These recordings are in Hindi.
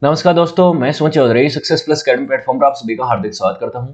नमस्कार दोस्तों, मैं Suman Chaudhary success plus academy platform पर आप सभी का हार्दिक स्वागत करता हूं।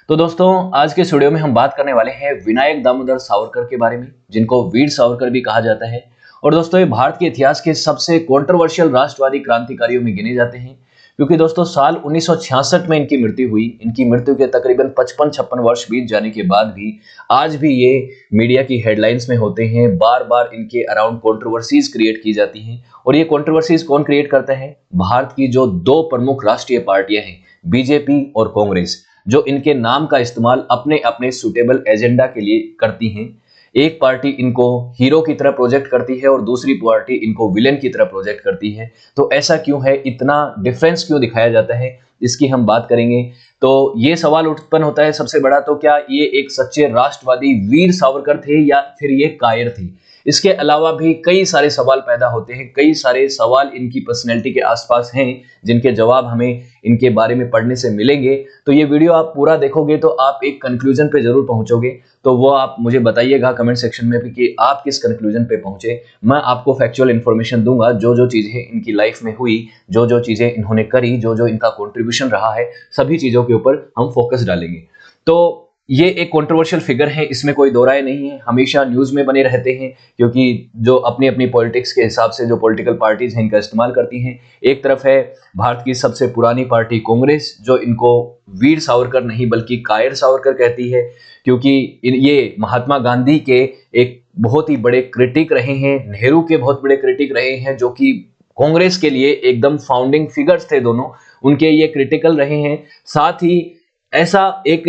तो दोस्तों, आज के इस वीडियो में हम बात करने वाले हैं विनायक दामोदर सावरकर के बारे में, जिनको वीर सावरकर भी कहा जाता है। और दोस्तों, ये भारत के इतिहास के सबसे कंट्रोवर्शियल राष्ट्रवादी क्रांतिकारियों में गिने जाते हैं, क्योंकि दोस्तों साल 1966 में इनकी मृत्यु हुई। इनकी मृत्यु के तकरीबन 55-56 वर्ष बीत जाने के बाद भी आज भी ये मीडिया की हेडलाइंस में होते हैं। बार बार इनके अराउंड कंट्रोवर्सीज क्रिएट की जाती हैं। और ये कंट्रोवर्सीज कौन क्रिएट करता है? भारत की जो दो प्रमुख राष्ट्रीय पार्टियां हैं, बीजेपी और कांग्रेस, जो इनके नाम का इस्तेमाल अपने अपने सुटेबल एजेंडा के लिए करती हैं। एक पार्टी इनको हीरो की तरह प्रोजेक्ट करती है और दूसरी पार्टी इनको विलेन की तरह प्रोजेक्ट करती है। तो ऐसा क्यों है? इतना डिफरेंस क्यों दिखाया जाता है? इसकी हम बात करेंगे। तो ये सवाल उत्पन्न होता है सबसे बड़ा, तो क्या ये एक सच्चे राष्ट्रवादी वीर सावरकर थे या फिर ये कायर थे? इसके अलावा भी कई सारे सवाल पैदा होते हैं। कई सारे सवाल इनकी पर्सनैलिटी के आसपास हैं, जिनके जवाब हमें इनके बारे में पढ़ने से मिलेंगे। तो ये वीडियो आप पूरा देखोगे तो आप एक कंक्लूजन पे जरूर पहुंचोगे। तो वो आप मुझे बताइएगा कमेंट सेक्शन में भी कि आप किस कंक्लूजन पे पहुंचे। मैं आपको फैक्चुअल इन्फॉर्मेशन दूंगा, जो जो चीजें इनकी लाइफ में हुई, जो जो चीजें इन्होंने करी, जो जो इनका कंट्रीब्यूशन रहा है, सभी चीजों के ऊपर हम फोकस डालेंगे। तो ये एक कंट्रोवर्शियल फिगर है, इसमें कोई दो राय नहीं है। हमेशा न्यूज में बने रहते हैं, क्योंकि जो अपनी अपनी पॉलिटिक्स के हिसाब से जो पॉलिटिकल पार्टीज हैं इनका इस्तेमाल करती हैं। एक तरफ है भारत की सबसे पुरानी पार्टी कांग्रेस, जो इनको वीर सावरकर नहीं बल्कि कायर सावरकर कहती है, क्योंकि ये महात्मा गांधी के एक बहुत ही बड़े क्रिटिक रहे हैं, नेहरू के बहुत बड़े क्रिटिक रहे हैं, जो कि कांग्रेस के लिए एकदम फाउंडिंग फिगर्स थे दोनों, उनके ये क्रिटिकल रहे हैं। साथ ही ऐसा एक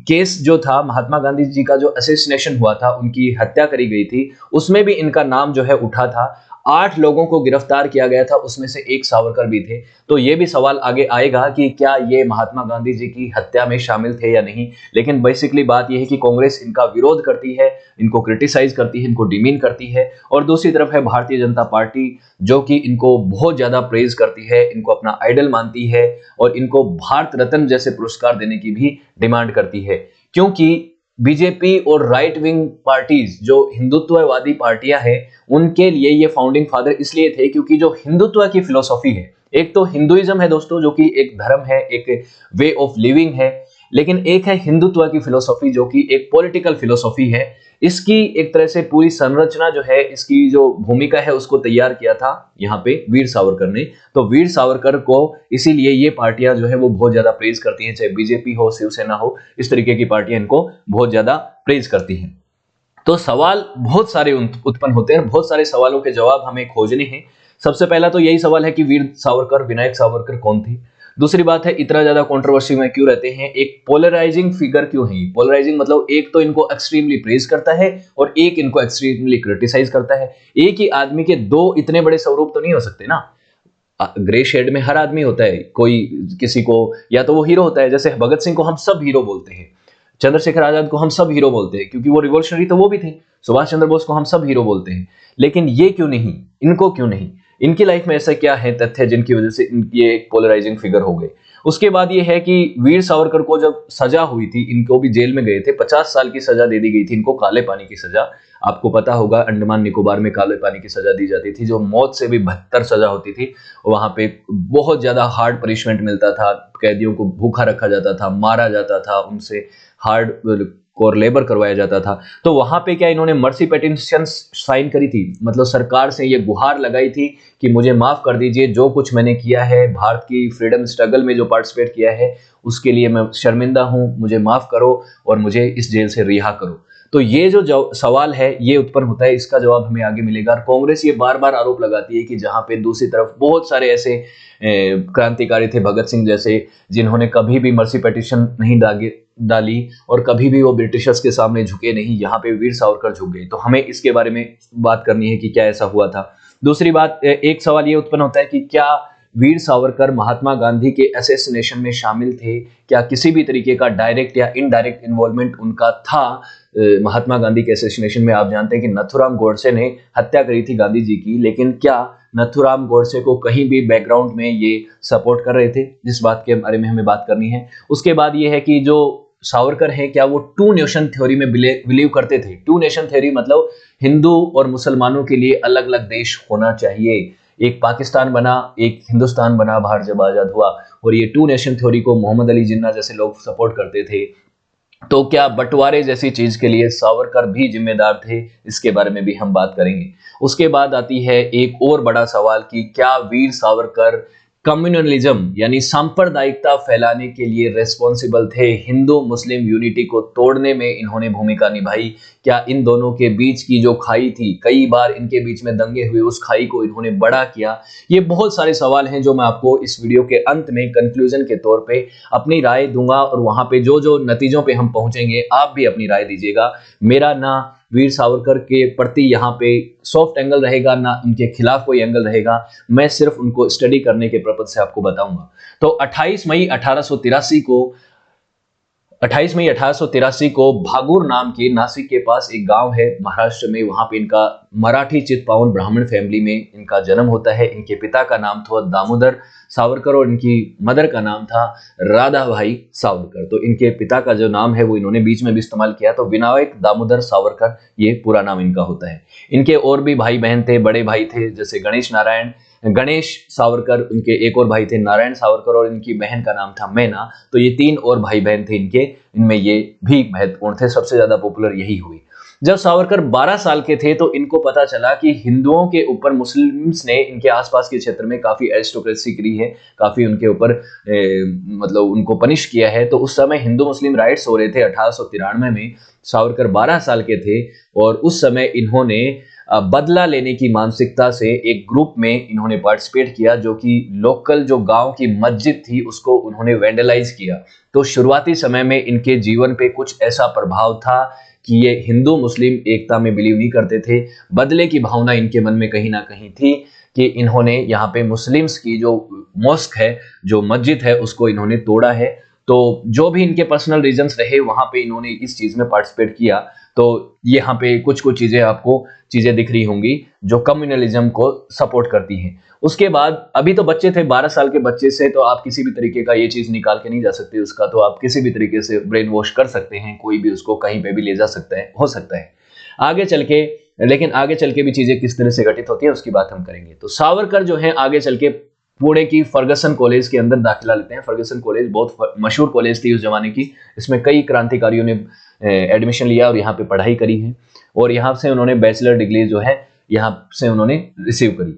केस जो था, महात्मा गांधी जी का जो असैसिनेशन हुआ था, उनकी हत्या करी गई थी, उसमें भी इनका नाम जो है उठा था। 8 लोगों को गिरफ्तार किया गया था, उसमें से एक सावरकर भी थे। तो ये भी सवाल आगे आएगा कि क्या ये महात्मा गांधी जी की हत्या में शामिल थे या नहीं। लेकिन बेसिकली बात यह है कि कांग्रेस इनका विरोध करती है, इनको क्रिटिसाइज करती है, इनको डिमीन करती है। और दूसरी तरफ है भारतीय जनता पार्टी, जो कि इनको बहुत ज्यादा प्रेज करती है, इनको अपना आइडल मानती है और इनको भारत रत्न जैसे पुरस्कार देने की भी डिमांड करती है। क्योंकि बीजेपी और राइट विंग पार्टीज, जो हिंदुत्ववादी पार्टियां हैं, उनके लिए ये फाउंडिंग फादर इसलिए थे क्योंकि जो हिंदुत्व की फिलोसॉफी है, एक तो हिंदुइज्म है दोस्तों, जो कि एक धर्म है, एक वे ऑफ लिविंग है, लेकिन एक है हिंदुत्व की फिलोसॉफी, जो कि एक पॉलिटिकल फिलोसॉफी है। इसकी एक तरह से पूरी संरचना जो है, इसकी जो भूमिका है, उसको तैयार किया था यहाँ पे वीर सावरकर ने। तो वीर सावरकर को इसीलिए ये पार्टियां जो है वो बहुत ज्यादा प्रेज करती हैं, चाहे बीजेपी हो, शिवसेना हो, इस तरीके की पार्टियां इनको बहुत ज्यादा प्रेज करती हैं। तो सवाल बहुत सारे उत्पन्न होते हैं, बहुत सारे सवालों के जवाब हमें खोजने हैं। सबसे पहला तो यही सवाल है कि वीर सावरकर, विनायक सावरकर कौन थे? दूसरी बात है, इतना ज्यादा कंट्रोवर्सी में क्यों रहते हैं? एक पोलराइजिंग फिगर क्यों है? पोलराइजिंग मतलब एक तो इनको एक्सट्रीमली प्रेज करता है और एक इनको एक्सट्रीमली क्रिटिसाइज करता है। एक ही आदमी के दो इतने बड़े स्वरूप तो नहीं हो सकते ना। ग्रे शेड में हर आदमी होता है, कोई किसी को या तो वो हीरो होता है, जैसे भगत सिंह को हम सब हीरो बोलते हैं, चंद्रशेखर आजाद को हम सब हीरो बोलते हैं, क्योंकि वो रिवॉल्यूशनरी तो वो भी थे। सुभाष चंद्र बोस को हम सब हीरो बोलते हैं। लेकिन ये क्यों नहीं? इनको क्यों नहीं? इनकी लाइफ में ऐसा क्या है तथ्य जिनकी वजह से ये एक पोलराइजिंग फिगर हो गए? उसके बाद ये है कि वीर सावरकर को जब सजा हुई थी, इनको भी जेल में गए थे, 50 साल की सजा दे दी गई थी इनको, काले पानी की सजा। आपको पता होगा, अंडमान निकोबार में काले पानी की सजा दी जाती थी, जो मौत से भी बदतर सजा होती थी। वहां पे बहुत ज्यादा हार्ड पनिशमेंट मिलता था, कैदियों को भूखा रखा जाता था, मारा जाता था, उनसे हार्ड कोर लेबर करवाया जाता था। तो वहां पे क्या इन्होंने मर्सी पिटीशन साइन करी थी, मतलब सरकार से ये गुहार लगाई थी कि मुझे माफ कर दीजिए, जो कुछ मैंने किया है, भारत की फ्रीडम स्ट्रगल में जो पार्टिसिपेट किया है, उसके लिए मैं शर्मिंदा हूं, मुझे माफ करो और मुझे इस जेल से रिहा करो। तो ये जो सवाल है ये उत्पन्न होता है, इसका जवाब हमें आगे मिलेगा। और कांग्रेस ये बार बार आरोप लगाती है कि जहां पे दूसरी तरफ बहुत सारे ऐसे क्रांतिकारी थे, भगत सिंह जैसे, जिन्होंने कभी भी मर्सी पिटीशन नहीं डाली और कभी भी वो ब्रिटिशर्स के सामने झुके नहीं, यहाँ पे वीर सावरकर झुक गए। तो हमें इसके बारे में बात करनी है कि क्या ऐसा हुआ था। दूसरी बात, एक सवाल ये उत्पन्न होता है कि क्या वीर सावरकर महात्मा गांधी के असैसिनेशन में शामिल थे? क्या किसी भी तरीके का डायरेक्ट या इनडायरेक्ट इन्वॉल्वमेंट उनका था महात्मा गांधी के असैसिनेशन में? आप जानते हैं कि नथुराम गोडसे ने हत्या करी थी गांधी जी की, लेकिन क्या नथुराम गोडसे को कहीं भी बैकग्राउंड में ये सपोर्ट कर रहे थे? जिस बात के बारे में हमें बात करनी है। उसके बाद ये है कि जो सावरकर है, क्या वो टू नेशन थ्योरी में बिलीव करते थे? टू नेशन थ्योरी मतलब हिंदू और मुसलमानों के लिए अलग अलग देश होना चाहिए। एक पाकिस्तान बना, एक हिंदुस्तान बना बाहर जब आजाद हुआ, और ये टू नेशन थ्योरी को मोहम्मद अली जिन्ना जैसे लोग सपोर्ट करते थे। तो क्या बंटवारे जैसी चीज के लिए सावरकर भी जिम्मेदार थे, इसके बारे में भी हम बात करेंगे। उसके बाद आती है एक और बड़ा सवाल कि क्या वीर सावरकर कम्युनलिज्म यानी सांप्रदायिकता फैलाने के लिए रेस्पॉन्सिबल थे, हिंदू मुस्लिम यूनिटी को तोड़ने में इन्होंने भूमिका निभाई? क्या इन दोनों के बीच की जो खाई थी, कई बार इनके बीच में दंगे हुए, उस खाई को इन्होंने बड़ा किया? ये बहुत सारे सवाल हैं जो मैं आपको इस वीडियो के अंत में कंक्लूजन के तौर पे अपनी राय दूंगा, और वहां पे जो जो नतीजों पे हम पहुंचेंगे आप भी अपनी राय दीजिएगा। मेरा ना वीर सावरकर के प्रति यहाँ पे सॉफ्ट एंगल रहेगा, ना इनके खिलाफ कोई एंगल रहेगा, मैं सिर्फ उनको स्टडी करने के पर्पज से आपको बताऊंगा। तो 28 मई 1883 को भागुर नाम के नासिक के पास एक गांव है महाराष्ट्र में, वहां पे इनका मराठी चितपावन ब्राह्मण फैमिली में इनका जन्म होता है। इनके पिता का नाम था दामोदर सावरकर और इनकी मदर का नाम था राधाबाई सावरकर। तो इनके पिता का जो नाम है वो इन्होंने बीच में भी इस्तेमाल किया, तो विनायक दामोदर सावरकर ये पूरा नाम इनका होता है। इनके और भी भाई बहन थे, बड़े भाई थे, जैसे गणेश सावरकर, उनके एक और भाई थे नारायण सावरकर, और इनकी बहन का नाम था मैना। तो ये 3 और भाई बहन थे इनके, इनमें ये भी महत्वपूर्ण थे, सबसे ज्यादा पॉपुलर यही हुई। जब सावरकर 12 साल के थे तो इनको पता चला कि हिंदुओं के ऊपर मुस्लिम्स ने इनके आसपास के क्षेत्र में काफी एरिस्टोक्रेसी करी है, काफी उनके ऊपर मतलब उनको पनिश किया है। तो उस समय हिंदू मुस्लिम राइट्स हो रहे थे 1893 में। सावरकर 12 साल के थे और उस समय इन्होंने बदला लेने की मानसिकता से एक ग्रुप में इन्होंने पार्टिसिपेट किया, जो कि लोकल जो गांव की मस्जिद थी उसको उन्होंने वैंडलाइज किया। तो शुरुआती समय में इनके जीवन पे कुछ ऐसा प्रभाव था कि ये हिंदू मुस्लिम एकता में बिलीव नहीं करते थे। बदले की भावना इनके मन में कहीं ना कहीं थी कि इन्होंने यहाँ पे मुस्लिम्स की जो मॉस्क है, जो मस्जिद है, उसको इन्होंने तोड़ा है। तो जो भी इनके पर्सनल रीजंस रहे, वहां पे इन्होंने इस चीज में पार्टिसिपेट किया। तो यहाँ पे कुछ कुछ चीजें आपको चीजें दिख रही होंगी जो कम्युनलिज्म को सपोर्ट करती हैं। उसके बाद अभी तो बच्चे थे, 12 साल के बच्चे से तो आप किसी भी तरीके का ये चीज निकाल के नहीं जा सकते उसका, तो आप किसी भी तरीके से ब्रेन वॉश कर सकते हैं, कोई भी उसको कहीं पे भी ले जा सकता है, हो सकता है आगे चल के। लेकिन आगे चल के भी चीजें किस तरह से घटित होती है उसकी बात हम करेंगे। तो सावरकर जो है आगे चल के पुणे की फर्गसन कॉलेज के अंदर दाखिला लेते हैं। फर्गसन कॉलेज बहुत मशहूर कॉलेज थी उस जमाने की, इसमें कई क्रांतिकारियों ने एडमिशन लिया और यहाँ पे पढ़ाई करी है, और यहाँ से उन्होंने बैचलर डिग्री जो है यहाँ से उन्होंने रिसीव करी।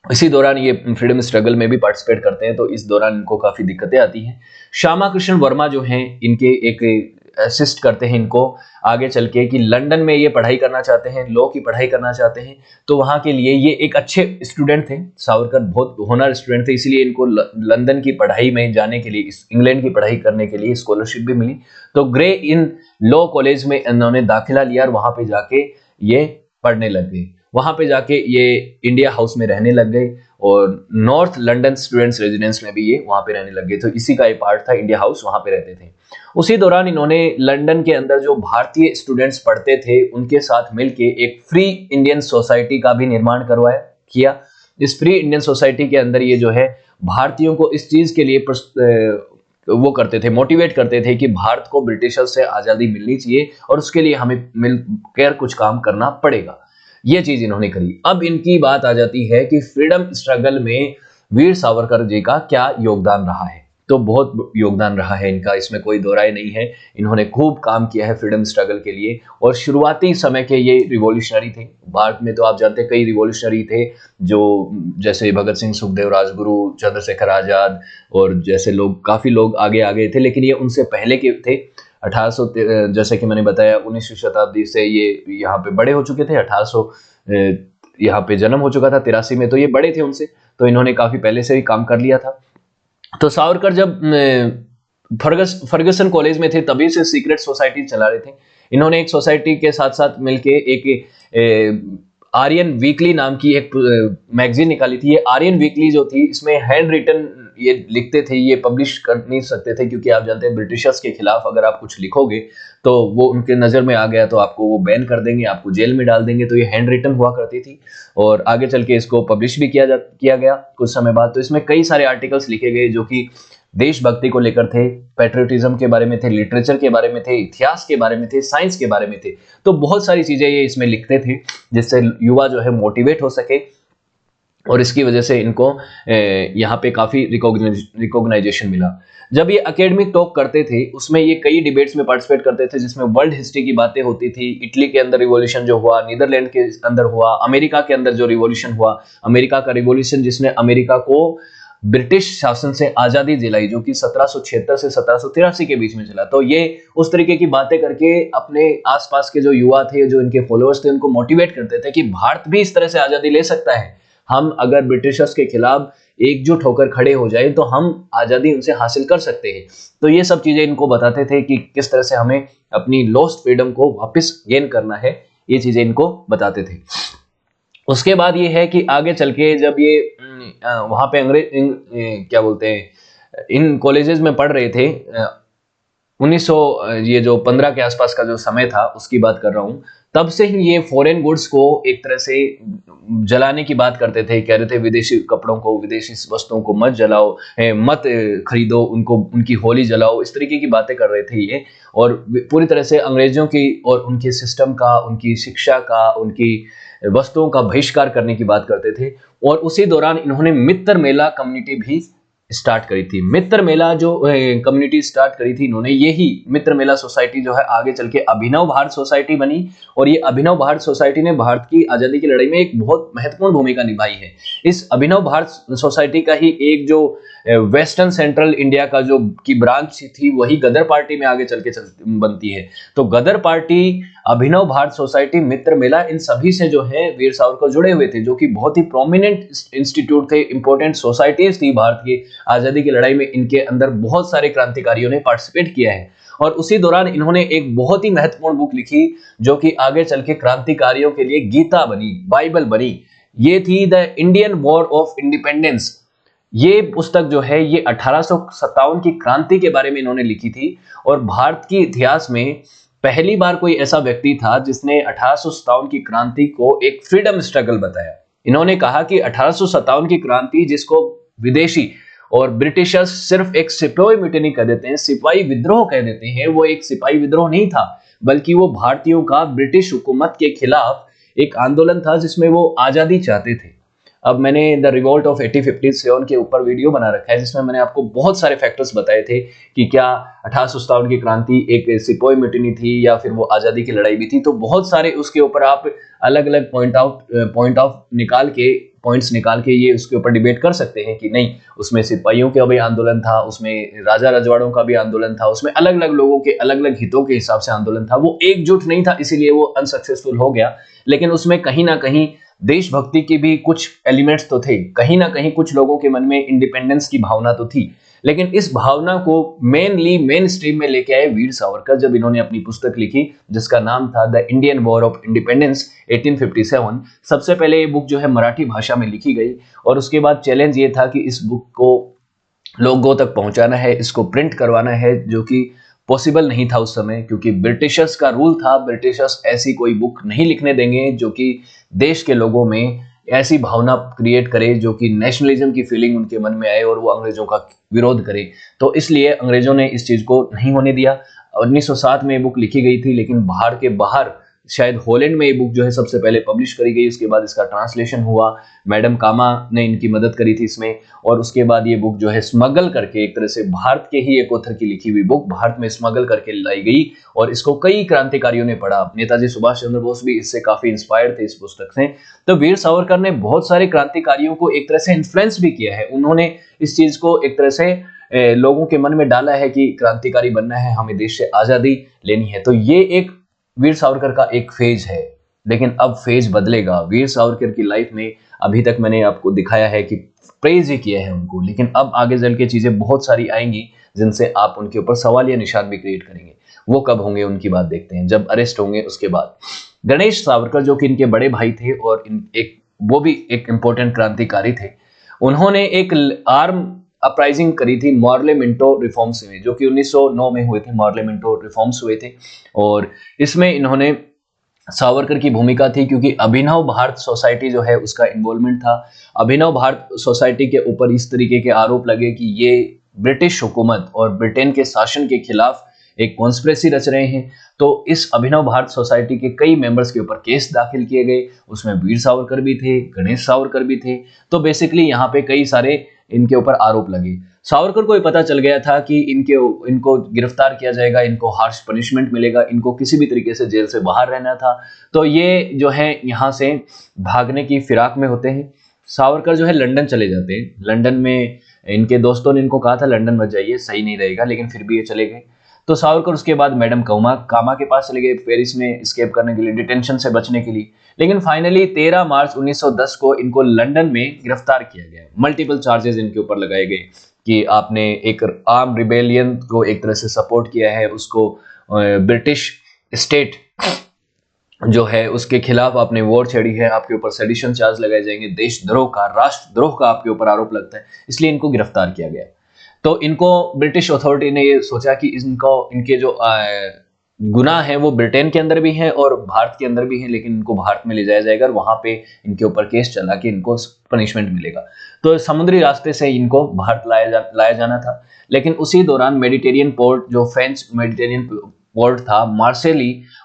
इसी दौरान ये फ्रीडम स्ट्रगल में भी पार्टिसिपेट करते हैं, तो इस दौरान इनको काफी दिक्कतें आती हैं। श्यामा कृष्ण वर्मा जो हैं इनके एक असिस्ट करते हैं इनको आगे चल के कि लंदन में ये पढ़ाई करना चाहते हैं, लॉ की पढ़ाई करना चाहते हैं। तो वहां के लिए ये एक अच्छे स्टूडेंट थे, सावरकर बहुत होनहार स्टूडेंट थे, इसलिए इनको लंदन की पढ़ाई में जाने के लिए, इंग्लैंड की पढ़ाई करने के लिए स्कॉलरशिप भी मिली। तो ग्रे इन लॉ कॉलेज में इन्होंने दाखिला लिया और वहां पे जाके ये पढ़ने लग गए। वहां पे जाके ये इंडिया हाउस में रहने लग गए और नॉर्थ लंदन स्टूडेंट्स रेजिडेंस में भी ये वहां पे रहने लग गए। तो इसी का एक पार्ट था इंडिया हाउस, वहां पे रहते थे। उसी दौरान इन्होंने लंदन के अंदर जो भारतीय स्टूडेंट्स पढ़ते थे उनके साथ मिलके एक फ्री इंडियन सोसाइटी का भी निर्माण किया। इस फ्री इंडियन सोसाइटी के अंदर ये जो है भारतीयों को इस चीज के लिए वो करते थे, मोटिवेट करते थे कि भारत को ब्रिटिशर्स से आजादी मिलनी चाहिए और उसके लिए हमें मिलकर कुछ काम करना पड़ेगा। ये चीज इन्होंने करी। अब इनकी बात आ जाती है कि फ्रीडम स्ट्रगल में वीर सावरकर जी का क्या योगदान रहा है। तो बहुत योगदान रहा है इनका, इसमें कोई दो राय नहीं है। इन्होंने खूब काम किया है फ्रीडम स्ट्रगल के लिए, और शुरुआती समय के ये रिवॉल्यूशनरी थे। भारत में तो आप जानते हैं कई रिवॉल्यूशनरी थे, जो जैसे भगत सिंह, सुखदेव, राजगुरु, चंद्रशेखर आजाद और जैसे लोग, काफी लोग आगे आ गए थे, लेकिन ये उनसे पहले के थे। 1800 जैसे कि मैंने बताया 19वीं शताब्दी से ये यहाँ पे बड़े हो चुके थे। 1800 यहाँ पे जन्म हो चुका था 83 में, तो ये बड़े थे उनसे, तो इन्होंने काफी पहले से ही काम कर लिया था। तो सावरकर जब फर्गसन कॉलेज में थे तभी से सीक्रेट सोसाइटी चला रहे थे। इन्होंने एक सोसाइटी के साथ साथ मिलके एक आर्यन वीकली नाम की एक मैगजीन निकाली थी। ये आर्यन वीकली जो थी, इसमें हैंड रिटन ये लिखते थे, ये पब्लिश कर नहीं सकते थे क्योंकि आप जानते हैं ब्रिटिशर्स के खिलाफ अगर आप कुछ लिखोगे तो वो उनके नज़र में आ गया तो आपको वो बैन कर देंगे, आपको जेल में डाल देंगे। तो ये हैंड रिटन हुआ करती थी और आगे चल के इसको पब्लिश भी किया गया कुछ समय बाद। तो इसमें कई सारे आर्टिकल्स लिखे गए जो कि देशभक्ति को लेकर थे, पैट्रियोटिज्म के बारे में थे, लिटरेचर के बारे में थे, इतिहास के बारे में थे, साइंस के बारे में थे। तो बहुत सारी चीजें ये इसमें लिखते थे जिससे युवा जो है मोटिवेट हो सके और इसकी वजह से इनको यहाँ पे काफी रिकॉग्नाइजेशन मिला। जब ये एकेडमिक टॉक करते थे उसमें ये कई डिबेट्स में पार्टिसिपेट करते थे, जिसमें वर्ल्ड हिस्ट्री की बातें होती थी। इटली के अंदर रिवॉल्यूशन जो हुआ, नीदरलैंड के अंदर हुआ, अमेरिका के अंदर जो रिवॉल्यूशन हुआ, अमेरिका का रिवॉल्यूशन जिसने अमेरिका को ब्रिटिश शासन से आजादी दिलाई, जो कि 1776 से 1783 के बीच में चला। तो ये उस तरीके की बातें करके अपने आसपास के जो युवा थे, जो इनके फॉलोअर्स थे, उनको मोटिवेट करते थे कि भारत भी इस तरह से आजादी ले सकता है। हम अगर ब्रिटिशर्स के खिलाफ एकजुट होकर खड़े हो जाए तो हम आजादी उनसे हासिल कर सकते हैं। तो ये सब चीजें इनको बताते थे कि किस तरह से हमें अपनी लॉस्ट फ्रीडम को वापस गेन करना है, ये चीजें इनको बताते थे। उसके बाद ये है कि आगे चल के जब ये वहां पे अंग्रेज क्या बोलते हैं, इन कॉलेजेस में पढ़ रहे थे, 1900 ये जो 15 के आसपास का जो समय था उसकी बात कर रहा हूं, तब से ही ये फॉरेन गुड्स को एक तरह से जलाने की बात करते थे। कह रहे थे विदेशी कपड़ों को, विदेशी वस्तुओं को मत जलाओ, मत खरीदो, उनको उनकी होली जलाओ, इस तरीके की बातें कर रहे थे ये। और पूरी तरह से अंग्रेजों की और उनके सिस्टम का, उनकी शिक्षा का, उनकी वस्तुओं का बहिष्कार करने की बात करते थे। और उसी दौरान इन्होंने मित्र मेला कम्युनिटी भी स्टार्ट करी थी। मित्र मेला जो कम्युनिटी स्टार्ट करी थी इन्होंने, यही मित्र मेला सोसाइटी जो है आगे चल के अभिनव भारत सोसाइटी बनी। और ये अभिनव भारत सोसाइटी ने भारत की आजादी की लड़ाई में एक बहुत महत्वपूर्ण भूमिका निभाई है। इस अभिनव भारत सोसाइटी का ही एक जो वेस्टर्न सेंट्रल इंडिया का जो की ब्रांच थी, वही गदर पार्टी में आगे चल के बनती है। तो गदर पार्टी, अभिनव भारत सोसाइटी, मित्र मेला, इन सभी से जो है वीर सावरकर जुड़े हुए थे, जो कि बहुत ही प्रोमिनेंट इंस्टीट्यूट थे, इंपॉर्टेंट सोसाइटीज थी भारत की आजादी की लड़ाई में। इनके अंदर बहुत सारे क्रांतिकारियों ने पार्टिसिपेट किया है। और उसी दौरान इन्होंने एक बहुत ही महत्वपूर्ण बुक लिखी, जो कि आगे चल के क्रांतिकारियों के लिए गीता बनी, बाइबल बनी। ये थी the Indian war of independence. ये पुस्तक जो है ये 1857 की क्रांति के बारे में इन्होंने लिखी थी। और भारत के इतिहास में पहली बार कोई ऐसा व्यक्ति था जिसने 1857 की क्रांति को एक फ्रीडम स्ट्रगल बताया। इन्होंने कहा कि 1857 की क्रांति, जिसको विदेशी और ब्रिटिशर्स सिर्फ एक सिपाही म्यूटिनी कह देते हैं, सिपाही विद्रोह कह देते हैं, वो एक सिपाही विद्रोह नहीं था, बल्कि वो भारतीयों का ब्रिटिश हुकूमत के खिलाफ एक आंदोलन था जिसमें वो आजादी चाहते थे। अब मैंने द रिवोल्ट ऑफ 1857 के ऊपर वीडियो बना रखा है, जिसमें मैंने आपको बहुत सारे फैक्टर्स बताए थे कि क्या 1857 की क्रांति एक सिपाही म्यूटिनी थी या फिर वो आजादी की लड़ाई भी थी। तो बहुत सारे उसके ऊपर आप अलग अलग पॉइंट्स निकाल के ये उसके ऊपर डिबेट कर सकते हैं कि नहीं, उसमें सिपाहियों का भी आंदोलन था, उसमें राजा रजवाड़ों का भी आंदोलन था, उसमें अलग अलग लोगों के अलग अलग हितों के हिसाब से आंदोलन था। वो एकजुट नहीं था, इसीलिए वो अनसक्सेसफुल हो गया। लेकिन उसमें कहीं ना कहीं देशभक्ति के भी कुछ एलिमेंट्स तो थे, कहीं ना कहीं कुछ लोगों के मन में इंडिपेंडेंस की भावना तो थी। लेकिन इस भावना को मेन स्ट्रीम में लेके आए वीर सावरकर, जब इन्होंने अपनी पुस्तक लिखी जिसका नाम था the Indian war of independence 1857। सबसे पहले ये बुक जो है मराठी भाषा में लिखी गई, और उसके बाद चैलेंज ये था कि इस बुक को लोगों तक पहुंचाना है, इसको प्रिंट करवाना है, जो कि पॉसिबल नहीं था उस समय, क्योंकि ब्रिटिशर्स का रूल था, ब्रिटिशर्स ऐसी कोई बुक नहीं लिखने देंगे जो कि देश के लोगों में ऐसी भावना क्रिएट करे, जो कि नेशनलिज्म की फीलिंग उनके मन में आए और वो अंग्रेजों का विरोध करे। तो इसलिए अंग्रेजों ने इस चीज को नहीं होने दिया। 1907 में ये बुक लिखी गई थी, लेकिन बाहर के बाहर शायद हॉलैंड में ये बुक जो है सबसे पहले पब्लिश करी गई। उसके बाद इसका ट्रांसलेशन हुआ, मैडम कामा ने इनकी मदद करी थी इसमें। और उसके बाद ये बुक जो है स्मगल करके, एक तरह से भारत के ही एक ऑथर की लिखी हुई बुक भारत में स्मगल करके लाई गई, और इसको कई क्रांतिकारियों ने पढ़ा। नेताजी सुभाष चंद्र बोस भी इससे काफी इंस्पायर्ड थे इस पुस्तक से। तो वीर सावरकर ने बहुत सारे क्रांतिकारियों को एक तरह से इन्फ्लुएंस भी किया है। उन्होंने इस चीज को एक तरह से लोगों के मन में डाला है कि क्रांतिकारी बनना है, हमें देश से आजादी लेनी है। तो ये एक वीर सावरकर का एक फेज है। लेकिन अब फेज बदलेगा। वीर सावरकर की लाइफ में अभी तक मैंने आपको दिखाया है कि प्रेज ही किया है उनको, लेकिन अब आगे चल के चीजें बहुत सारी आएंगी जिनसे आप उनके ऊपर सवालिया निशान भी क्रिएट करेंगे। वो कब होंगे उनकी बात देखते हैं, जब अरेस्ट होंगे उसके बाद। गणेश सावरकर जो कि इनके बड़े भाई थे और वो भी एक इंपॉर्टेंट क्रांतिकारी थे, उन्होंने एक आर्म अपराइजिंग करी थी मार्लेमेंटो रिफॉर्म्स में, जो कि 1909 में हुए थे। मार्लेमेंटो रिफॉर्म्स हुए थे और इसमें इन्होंने सावरकर की भूमिका थी, क्योंकि अभिनव भारत सोसाइटी जो है उसका इन्वॉल्वमेंट था। अभिनव भारत सोसाइटी के ऊपर इस तरीके के आरोप लगे कि ये ब्रिटिश हुकूमत और ब्रिटेन के शासन के खिलाफ एक कॉन्स्पिरेसी रच रहे हैं। तो इस अभिनव भारत सोसाइटी के कई मेंबर्स के ऊपर केस दाखिल किए गए, उसमें वीर सावरकर भी थे, गणेश सावरकर भी थे। तो बेसिकली यहाँ पे कई सारे इनके ऊपर आरोप लगे। सावरकर को ये पता चल गया था कि इनको गिरफ्तार किया जाएगा, इनको हार्श पनिशमेंट मिलेगा, इनको किसी भी तरीके से जेल से बाहर रहना था। तो ये जो है यहाँ से भागने की फिराक में होते हैं। सावरकर जो है लंदन चले जाते हैं। लंदन में इनके दोस्तों ने इनको कहा था लंदन मत जाइए, सही नहीं रहेगा, लेकिन फिर भी ये चले गए। तो सावरकर उसके बाद मैडम कामा के पास चले गए, पेरिस में एस्केप करने के लिए, डिटेंशन से बचने के लिए। लेकिन फाइनली 13 मार्च 1910 को इनको लंदन में गिरफ्तार किया गया। मल्टीपल चार्जेस इनके ऊपर लगाए गए कि आपने एक आर्म रिबेलियन को एक तरह से सपोर्ट किया है, उसको ब्रिटिश स्टेट जो है उसके खिलाफ आपने वॉर छेड़ी है, आपके ऊपर सेडिशन चार्ज लगाए जाएंगे, देशद्रोह का, राष्ट्रद्रोह का आपके ऊपर आरोप लगता है, इसलिए इनको गिरफ्तार किया गया। तो इनको ब्रिटिश अथॉरिटी ने ये सोचा कि इनके जो गुनाह है वो ब्रिटेन के अंदर भी है और भारत के अंदर भी है, लेकिन इनको भारत में ले जाया जाएगा और वहां पे इनके ऊपर केस चला कि इनको पनिशमेंट मिलेगा। तो समुद्री रास्ते से इनको भारत लाया जाना था। लेकिन उसी दौरान मेडिटेरियन पोर्ट, जो फ्रेंच मेडिटेरियन पोर्ट था,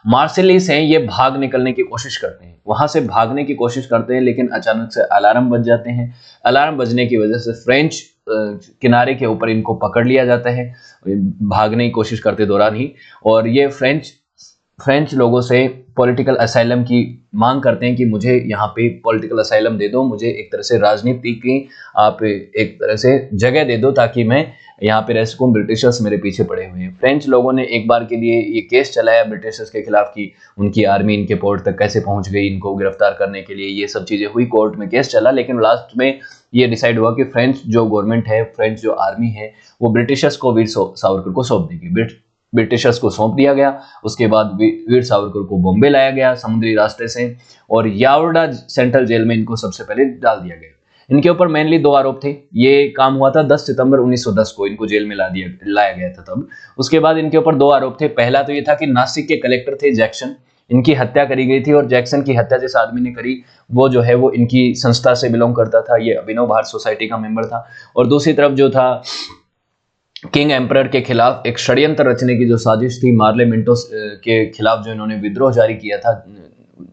मार्सेली से ये भाग निकलने की कोशिश करते हैं, वहां से भागने की कोशिश करते हैं, लेकिन अचानक से अलार्म बज जाते हैं। अलार्म बजने की वजह से फ्रेंच किनारे के ऊपर इनको पकड़ लिया जाता है भागने की कोशिश करते दौरान ही। और ये फ्रेंच लोगों से पॉलिटिकल असाइलम की मांग करते हैं कि मुझे यहाँ पे पॉलिटिकल असाइलम दे दो, मुझे एक तरह से राजनीति की आप एक तरह से जगह दे दो ताकि मैं यहाँ पे रह सकूं, ब्रिटिशर्स मेरे पीछे पड़े हुए हैं। फ्रेंच लोगों ने एक बार के लिए ये केस चलाया ब्रिटिशर्स के खिलाफ कि उनकी आर्मी इनके पोर्ट तक कैसे पहुंच गई, इनको गिरफ्तार करने के लिए, ये सब चीजें हुई, कोर्ट में केस चला। लेकिन लास्ट में ये डिसाइड हुआ कि फ्रेंच जो गवर्नमेंट है, फ्रेंच जो आर्मी है, वो ब्रिटिशर्स को वीर सावरकर को सौंप देगी। ब्रिटिशर्स को सौंप दिया गया। उसके बाद वीर सावरकर को बॉम्बे लाया गया समुद्री रास्ते से और यावड़ा सेंट्रल जेल में इनको सबसे पहले डाल दिया गया। इनके ऊपर मेनली 2 आरोप थे। ये काम हुआ था 10 सितंबर 1910 को, इनको जेल में लाया गया था तब। उसके बाद इनके ऊपर 2 आरोप थे। पहला तो ये था कि नासिक के कलेक्टर थे जैक्सन, इनकी हत्या करी गई थी और जैक्सन की हत्या जिस आदमी ने करी वो जो है वो इनकी संस्था से बिलोंग करता था, ये अभिनव भारत सोसाइटी का मेंबर था। और दूसरी तरफ जो था किंग एम्परर के खिलाफ एक षड्यंत्र रचने की जो साजिश थी, मार्ले मिंटो के खिलाफ जो इन्होंने विद्रोह जारी किया था,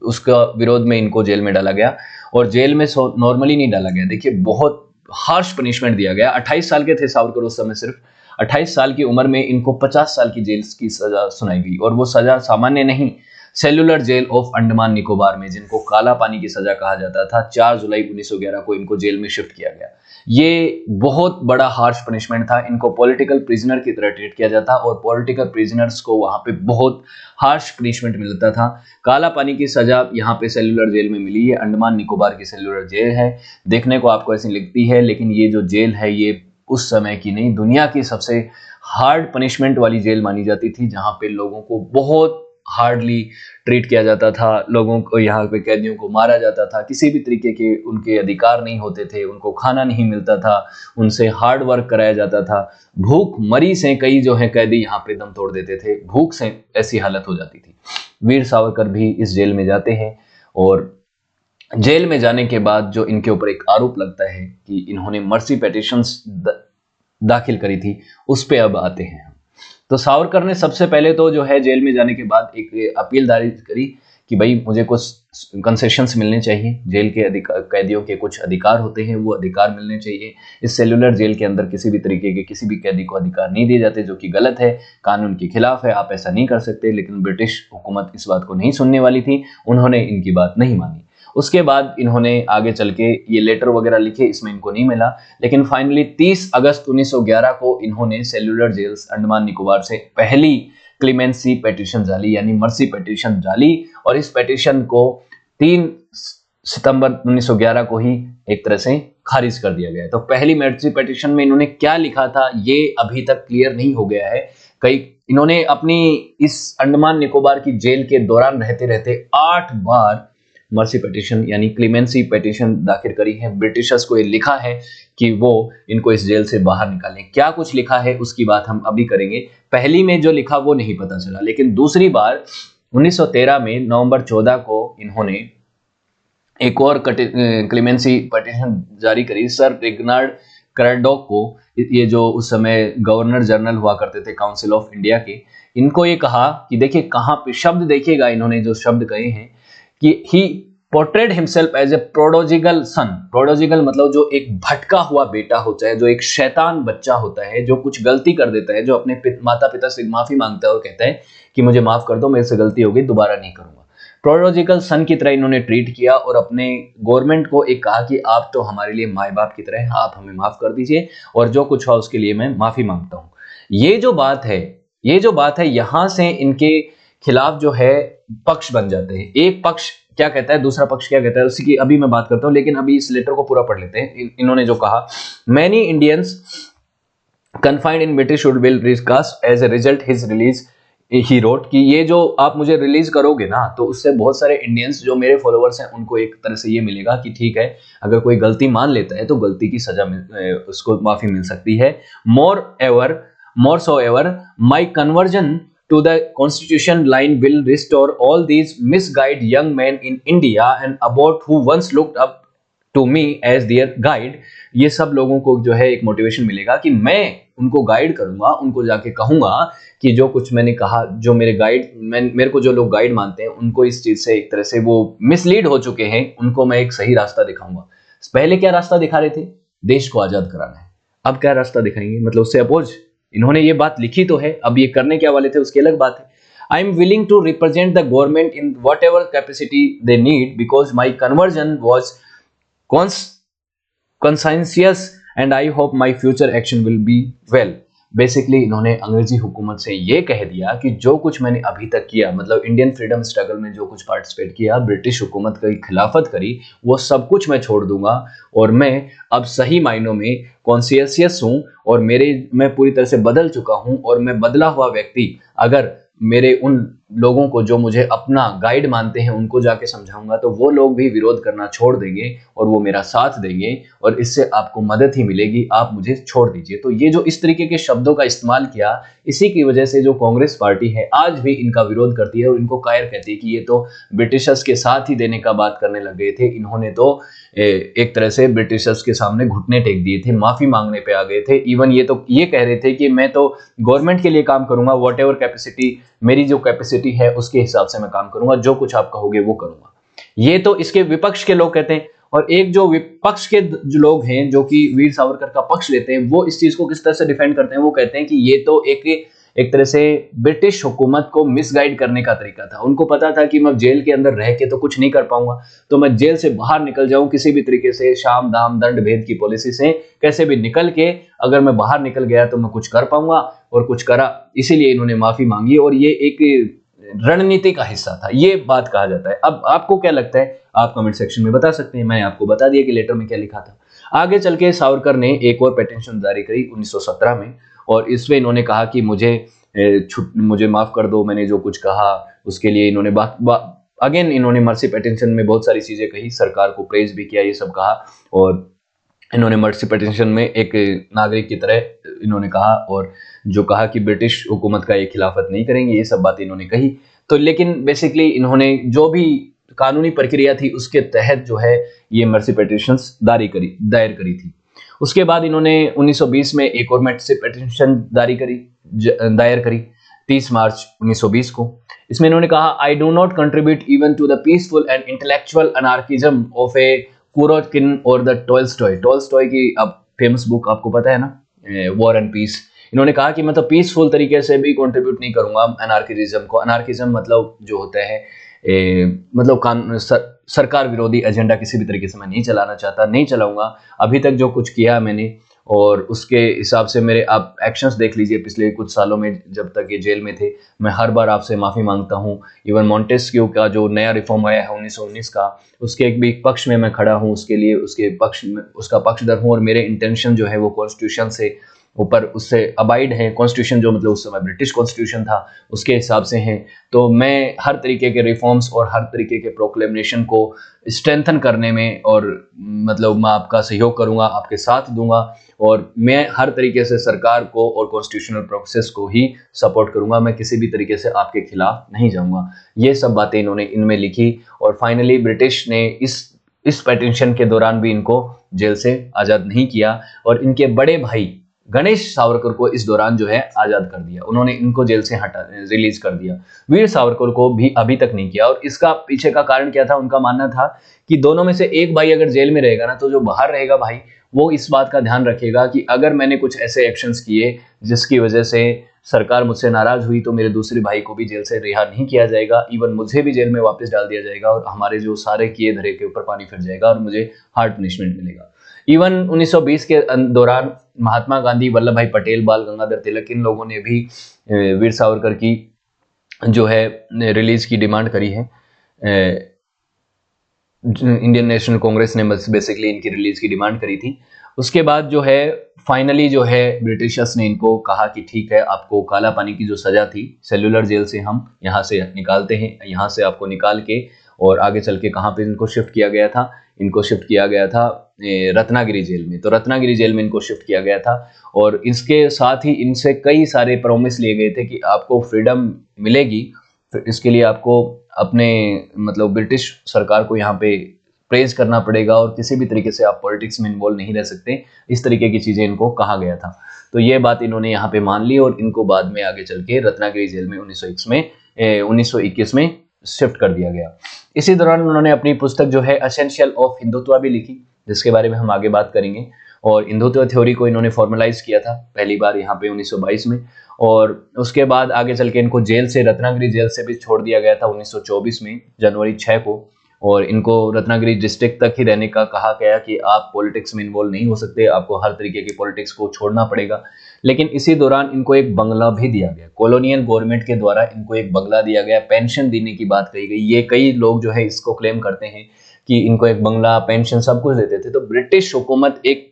उसका विरोध में इनको जेल में डाला गया। और जेल में नॉर्मली नहीं डाला गया, देखिए बहुत हार्श पनिशमेंट दिया गया। 28 साल के थे सावरकर उस समय, सिर्फ 28 साल की उम्र में इनको 50 साल की जेल की सजा सुनाई गई। और वो सजा सामान्य नहीं, cellular jail of Andaman Nicobar में, जिनको काला पानी की सजा कहा जाता था, 4 जुलाई 1911 को इनको जेल में शिफ्ट किया गया। ये बहुत बड़ा हार्श पनिशमेंट था। इनको पॉलिटिकल प्रिजनर की तरह ट्रीट किया जाता और पॉलिटिकल प्रिजनर्स को वहां पे बहुत हार्श पनिशमेंट मिलता था। काला पानी की सजा यहाँ पे सेल्युलर जेल में मिली है, अंडमान निकोबार की सेल्युलर जेल है। देखने को आपको ऐसी लगती है, लेकिन ये जो जेल है ये उस समय की नहीं, दुनिया की सबसे हार्ड पनिशमेंट वाली जेल मानी जाती थी, जहां पे लोगों को बहुत हार्डली ट्रीट किया जाता था। लोगों को, यहाँ पे कैदियों को मारा जाता था, किसी भी तरीके के उनके अधिकार नहीं होते थे, उनको खाना नहीं मिलता था, उनसे हार्ड वर्क कराया जाता था। भूख मरी से कई जो है कैदी यहाँ पे दम तोड़ देते थे, भूख से ऐसी हालत हो जाती थी। वीर सावरकर भी इस जेल में जाते हैं और जेल में जाने के बाद जो इनके ऊपर एक आरोप लगता है कि इन्होंने मर्सी पेटिशंस दाखिल करी थी, उस पे अब आते हैं। तो सावरकर ने सबसे पहले तो जो है जेल में जाने के बाद एक अपील दायर करी कि भाई मुझे कुछ कंसेशंस मिलने चाहिए, जेल के कैदियों के कुछ अधिकार होते हैं, वो अधिकार मिलने चाहिए। इस सेल्युलर जेल के अंदर किसी भी तरीके के किसी भी कैदी को अधिकार नहीं दिए जाते, जो कि गलत है, कानून के खिलाफ है, आप ऐसा नहीं कर सकते। लेकिन ब्रिटिश हुकूमत इस बात को नहीं सुनने वाली थी, उन्होंने इनकी बात नहीं मानी। उसके बाद इन्होंने आगे चल के ये लेटर वगैरह लिखे, इसमें इनको नहीं मिला। लेकिन फाइनली 30 अगस्त 1911 को इन्होंने सेल्युलर जेल्स अंडमान निकोबार से पहली क्लीमेंसी पेटिशन डाली, यानी मर्सी पेटिशन डाली। और इस पेटिशन को 3 सितंबर 1911 को ही एक तरह से खारिज कर दिया गया। तो पहली मर्सी पेटिशन में इन्होंने क्या लिखा था ये अभी तक क्लियर नहीं हो गया है। इन्होंने अपनी इस अंडमान निकोबार की जेल के दौरान रहते रहते 8 बार मर्सी पेटिशन यानी क्लीमेंसी पेटिशन दाखिल करी है। ब्रिटिशर्स को ये लिखा है कि वो इनको इस जेल से बाहर निकालें। क्या कुछ लिखा है उसकी बात हम अभी करेंगे। पहली में जो लिखा वो नहीं पता चला, लेकिन दूसरी बार 1913 में नवंबर 14 को इन्होंने एक और क्लीमेंसी पेटिशन जारी करी। सर रेगनार्ड क्रैडॉक को, ये जो उस समय गवर्नर जनरल हुआ करते थे काउंसिल ऑफ इंडिया के, इनको ये कहा कि देखिए कहाँ पे शब्द देखिएगा, इन्होंने जो शब्द कहे हैं कि he portrayed himself as a प्रोडोजिगल सन। प्रोडोजिगल मतलब जो एक भटका हुआ बेटा होता है, जो एक शैतान बच्चा होता है, जो कुछ गलती कर देता है, जो अपने माता पिता से माफी मांगता है और कहता है कि मुझे माफ कर दो, मेरे से गलती हो गई, दोबारा नहीं करूंगा। प्रोडोजिकल सन की तरह इन्होंने ट्रीट किया और अपने गवर्नमेंट को एक कहा कि आप तो हमारे लिए माए बाप की तरह हैं, आप हमें माफ कर दीजिए और जो कुछ हुआ उसके लिए मैं माफी मांगता हूं। ये जो बात है यहां से इनके खिलाफ जो है पक्ष बन जाते हैं। एक पक्ष क्या कहता है, दूसरा पक्ष क्या कहता है, उसी की अभी मैं बात करता हूं, लेकिन अभी इस लेटर को पूरा पढ़ लेते हैं। इन्होंने जो कहा, many Indians confined in British should will recast as a result his release, he wrote कि ये जो आप मुझे रिलीज करोगे ना, तो उससे बहुत सारे इंडियंस जो मेरे फॉलोअर्स हैं उनको एक तरह से ये मिलेगा कि ठीक है, अगर कोई गलती मान लेता है तो गलती की सजा उसको माफी मिल सकती है। More so ever my conversion to the constitution line will restore all these misguided young men in India and about who once looked up to me as their guide। ये सब लोगों को जो है एक मोटिवेशन मिलेगा कि मैं उनको गाइड करूंगा, उनको जाके कहूंगा कि जो कुछ मैंने कहा, जो मेरे को जो लोग गाइड मानते हैं उनको इस चीज से एक तरह से वो मिसलीड हो चुके हैं, उनको मैं एक सही रास्ता दिखाऊंगा। पहले क्या रास्ता दिखा रहे थे, देश को आजाद कराना है, अब क्या रास्ता दिखाएंगे, मतलब उससे अपोज। इन्होंने ये बात लिखी तो है, अब ये करने क्या वाले थे उसकी अलग बात है। I am willing to represent the government in whatever capacity they need because my conversion was conscientious and I hope my future action will be well। Basically इन्होंने अंग्रेजी हुकूमत से ये कह दिया कि जो कुछ मैंने अभी तक किया, मतलब इंडियन फ्रीडम स्ट्रगल में जो कुछ पार्टिसिपेट किया, ब्रिटिश हुकूमत की खिलाफत करी, वो सब कुछ मैं छोड़ दूंगा और मैं अब सही मायनों में कॉन्शियस हूं और मैं पूरी तरह से बदल चुका हूं और मैं बदला हुआ व्यक्ति अगर मेरे उन लोगों को जो मुझे अपना गाइड मानते हैं उनको जाके समझाऊंगा तो वो लोग भी विरोध करना छोड़ देंगे और वो मेरा साथ देंगे और इससे आपको मदद ही मिलेगी, आप मुझे छोड़ दीजिए। तो ये जो इस तरीके के शब्दों का इस्तेमाल किया, इसी की वजह से जो कांग्रेस पार्टी है आज भी इनका विरोध करती है और इनको कायर कहती है कि ये तो ब्रिटिशर्स के साथ ही देने का बात करने लग गए थे, इन्होंने तो एक तरह से ब्रिटिशर्स के सामने घुटने टेक दिए थे, माफी मांगने पे आ गए थे। इवन ये तो ये कह रहे थे कि मैं तो गवर्नमेंट के लिए काम करूंगा, वॉट एवर कैपेसिटी, मेरी जो कैपेसिटी है उसके हिसाब से मैं काम करूंगा, जो कुछ आप कहोगे वो करूंगा। ये तो इसके विपक्ष के लोग कहते हैं। और एक जो विपक्ष के जो लोग हैं जो कि वीर सावरकर का पक्ष लेते हैं, वो इस चीज को किस तरह से डिफेंड करते हैं, वो कहते हैं कि ये तो एक तरह से ब्रिटिश हुकूमत को मिसगाइड करने का तरीका था। उनको पता था कि मैं जेल के अंदर रह के तो कुछ नहीं कर पाऊंगा, तो मैं जेल से बाहर निकल जाऊं किसी भी तरीके से, शाम दाम दंड भेद की पॉलिसी से कैसे भी निकल के, अगर मैं बाहर निकल गया तो मैं कुछ कर पाऊंगा और कुछ करा, इसीलिए इन्होंने माफी मांगी और ये एक रणनीति का हिस्सा था, ये बात कहा जाता है। अब आपको क्या लगता है, आप कमेंट सेक्शन में बता सकते हैं। मैंने आपको बता दिया कि लेटर में क्या लिखा था। आगे चल के सावरकर ने एक और पेटिशन जारी करी 1917 में और इसमें इन्होंने कहा कि मुझे माफ कर दो, मैंने जो कुछ कहा उसके लिए। इन्होंने अगेन इन्होंने मर्सी पेटिशन में बहुत सारी चीजें कही, सरकार को प्रेज भी किया, ये सब कहा और इन्होंने मर्सी पेटिशन में एक नागरिक की तरह इन्होंने कहा और जो कहा कि ब्रिटिश हुकूमत का ये खिलाफत नहीं करेंगे, ये सब बातें इन्होंने कही। तो लेकिन बेसिकली इन्होंने जो भी कानूनी प्रक्रिया थी उसके तहत जो है ये मर्सी पेटिशंस दायर करी थी। उसके बाद इन्होंने 1920 में एक और मर्सी पेटिशन दायर करी 30 मार्च 1920 को। इसमें इन्होंने कहा, I do not contribute even to the peaceful and intellectual anarchism of a Kropotkin और द टोल्स्टॉय की अब फेमस बुक आपको पता है ना, वॉर एंड पीस। इन्होंने कहा कि मतलब पीसफुल तरीके से भी कंट्रीब्यूट नहीं करूंगा अनार्किज्म को। अनार्किज्म मतलब जो होता है मतलब सरकार विरोधी एजेंडा किसी भी तरीके से मैं नहीं चलाना चाहता, नहीं चलाऊंगा। अभी तक जो कुछ किया मैंने और उसके हिसाब से मेरे आप एक्शंस देख लीजिए पिछले कुछ सालों में, जब तक ये जेल में थे, मैं हर बार आपसे माफ़ी मांगता हूँ। इवन मॉन्टेस्क्यू का जो नया रिफॉर्म आया है 1919 का, उसके एक भी पक्ष में मैं खड़ा हूँ, उसके लिए उसका पक्षधर हूँ और मेरे इंटेंशन जो है वो कॉन्स्टिट्यूशन से ऊपर उससे अबाइड है। कॉन्स्टिट्यूशन जो मतलब उस समय ब्रिटिश कॉन्स्टिट्यूशन था उसके हिसाब से हैं। तो मैं हर तरीके के रिफॉर्म्स और हर तरीके के प्रोक्लेमेशन को स्ट्रेंथन करने में और मतलब मैं आपका सहयोग करूंगा, आपके साथ दूंगा और मैं हर तरीके से सरकार को और कॉन्स्टिट्यूशनल प्रोसेस को ही सपोर्ट करूंगा। मैं किसी भी तरीके से आपके खिलाफ नहीं जाऊंगा। ये सब बातें इन्होंने इनमें लिखी और फाइनली ब्रिटिश ने इस इस पेटिशन के दौरान भी इनको जेल से आजाद नहीं किया और इनके बड़े भाई गणेश सावरकर को इस दौरान जो है आजाद कर दिया। उन्होंने इनको जेल से रिलीज कर दिया। वीर सावरकर को भी अभी तक नहीं किया। और इसका पीछे का कारण क्या था? उनका मानना था कि दोनों में से एक भाई अगर जेल में रहेगा ना, तो जो बाहर रहेगा भाई वो इस बात का ध्यान रखेगा कि अगर मैंने कुछ ऐसे एक्शंस किए जिसकी वजह से सरकार मुझसे नाराज हुई, तो मेरे दूसरे भाई को भी जेल से रिहा नहीं किया जाएगा, इवन मुझे भी जेल में वापस डाल दिया जाएगा और हमारे जो सारे किए धरे के ऊपर पानी फिर जाएगा और मुझे हार्ड पनिशमेंट मिलेगा। इवन 1920 के दौरान महात्मा गांधी, वल्लभ भाई पटेल, बाल गंगाधर तिलक, इन लोगों ने भी वीर सावरकर की जो है रिलीज की डिमांड करी है। इंडियन नेशनल कांग्रेस ने बेसिकली इनकी रिलीज की डिमांड करी थी। उसके बाद जो है फाइनली जो है ब्रिटिशर्स ने इनको कहा कि ठीक है, आपको काला पानी की जो सजा थी सेल्युलर जेल से हम यहाँ से निकालते हैं, यहाँ से आपको निकाल के और आगे चल के कहाँ पे इनको शिफ्ट किया गया था? इनको शिफ्ट किया गया था रत्नागिरी जेल में। तो रत्नागिरी जेल में इनको शिफ्ट किया गया था और इसके साथ ही इनसे कई सारे प्रॉमिस लिए गए थे कि आपको फ्रीडम मिलेगी, फिर इसके लिए आपको अपने मतलब ब्रिटिश सरकार को यहाँ पे प्रेज करना पड़ेगा और किसी भी तरीके से आप पॉलिटिक्स में इन्वॉल्व नहीं रह सकते। इस तरीके की चीजें इनको कहा गया था। तो ये बात इन्होंने यहाँ पे मान ली और इनको बाद में आगे चल के रत्नागिरी जेल में 1921 में शिफ्ट कर दिया गया। इसी दौरान उन्होंने अपनी पुस्तक जो है एसेंशियल ऑफ हिंदुत्व भी लिखी, जिसके बारे में हम आगे बात करेंगे। और हिंदुत्व थ्योरी को इन्होंने फॉर्मलाइज किया था पहली बार यहाँ पे 1922 में। और उसके बाद आगे चल के इनको जेल से, रत्नागिरी जेल से भी छोड़ दिया गया था 1924 में जनवरी 6 को। और इनको रत्नागिरी डिस्ट्रिक्ट तक ही रहने का कहा गया कि आप पॉलिटिक्स में इन्वॉल्व नहीं हो सकते, आपको हर तरीके की पॉलिटिक्स को छोड़ना पड़ेगा। लेकिन इसी दौरान इनको एक बंगला भी दिया गया, कॉलोनियल गवर्नमेंट के द्वारा इनको एक बंगला दिया गया, पेंशन देने की बात कही गई। ये कई लोग जो है इसको क्लेम करते हैं कि इनको एक बंगला, पेंशन सब कुछ देते थे। तो ब्रिटिश हुकूमत एक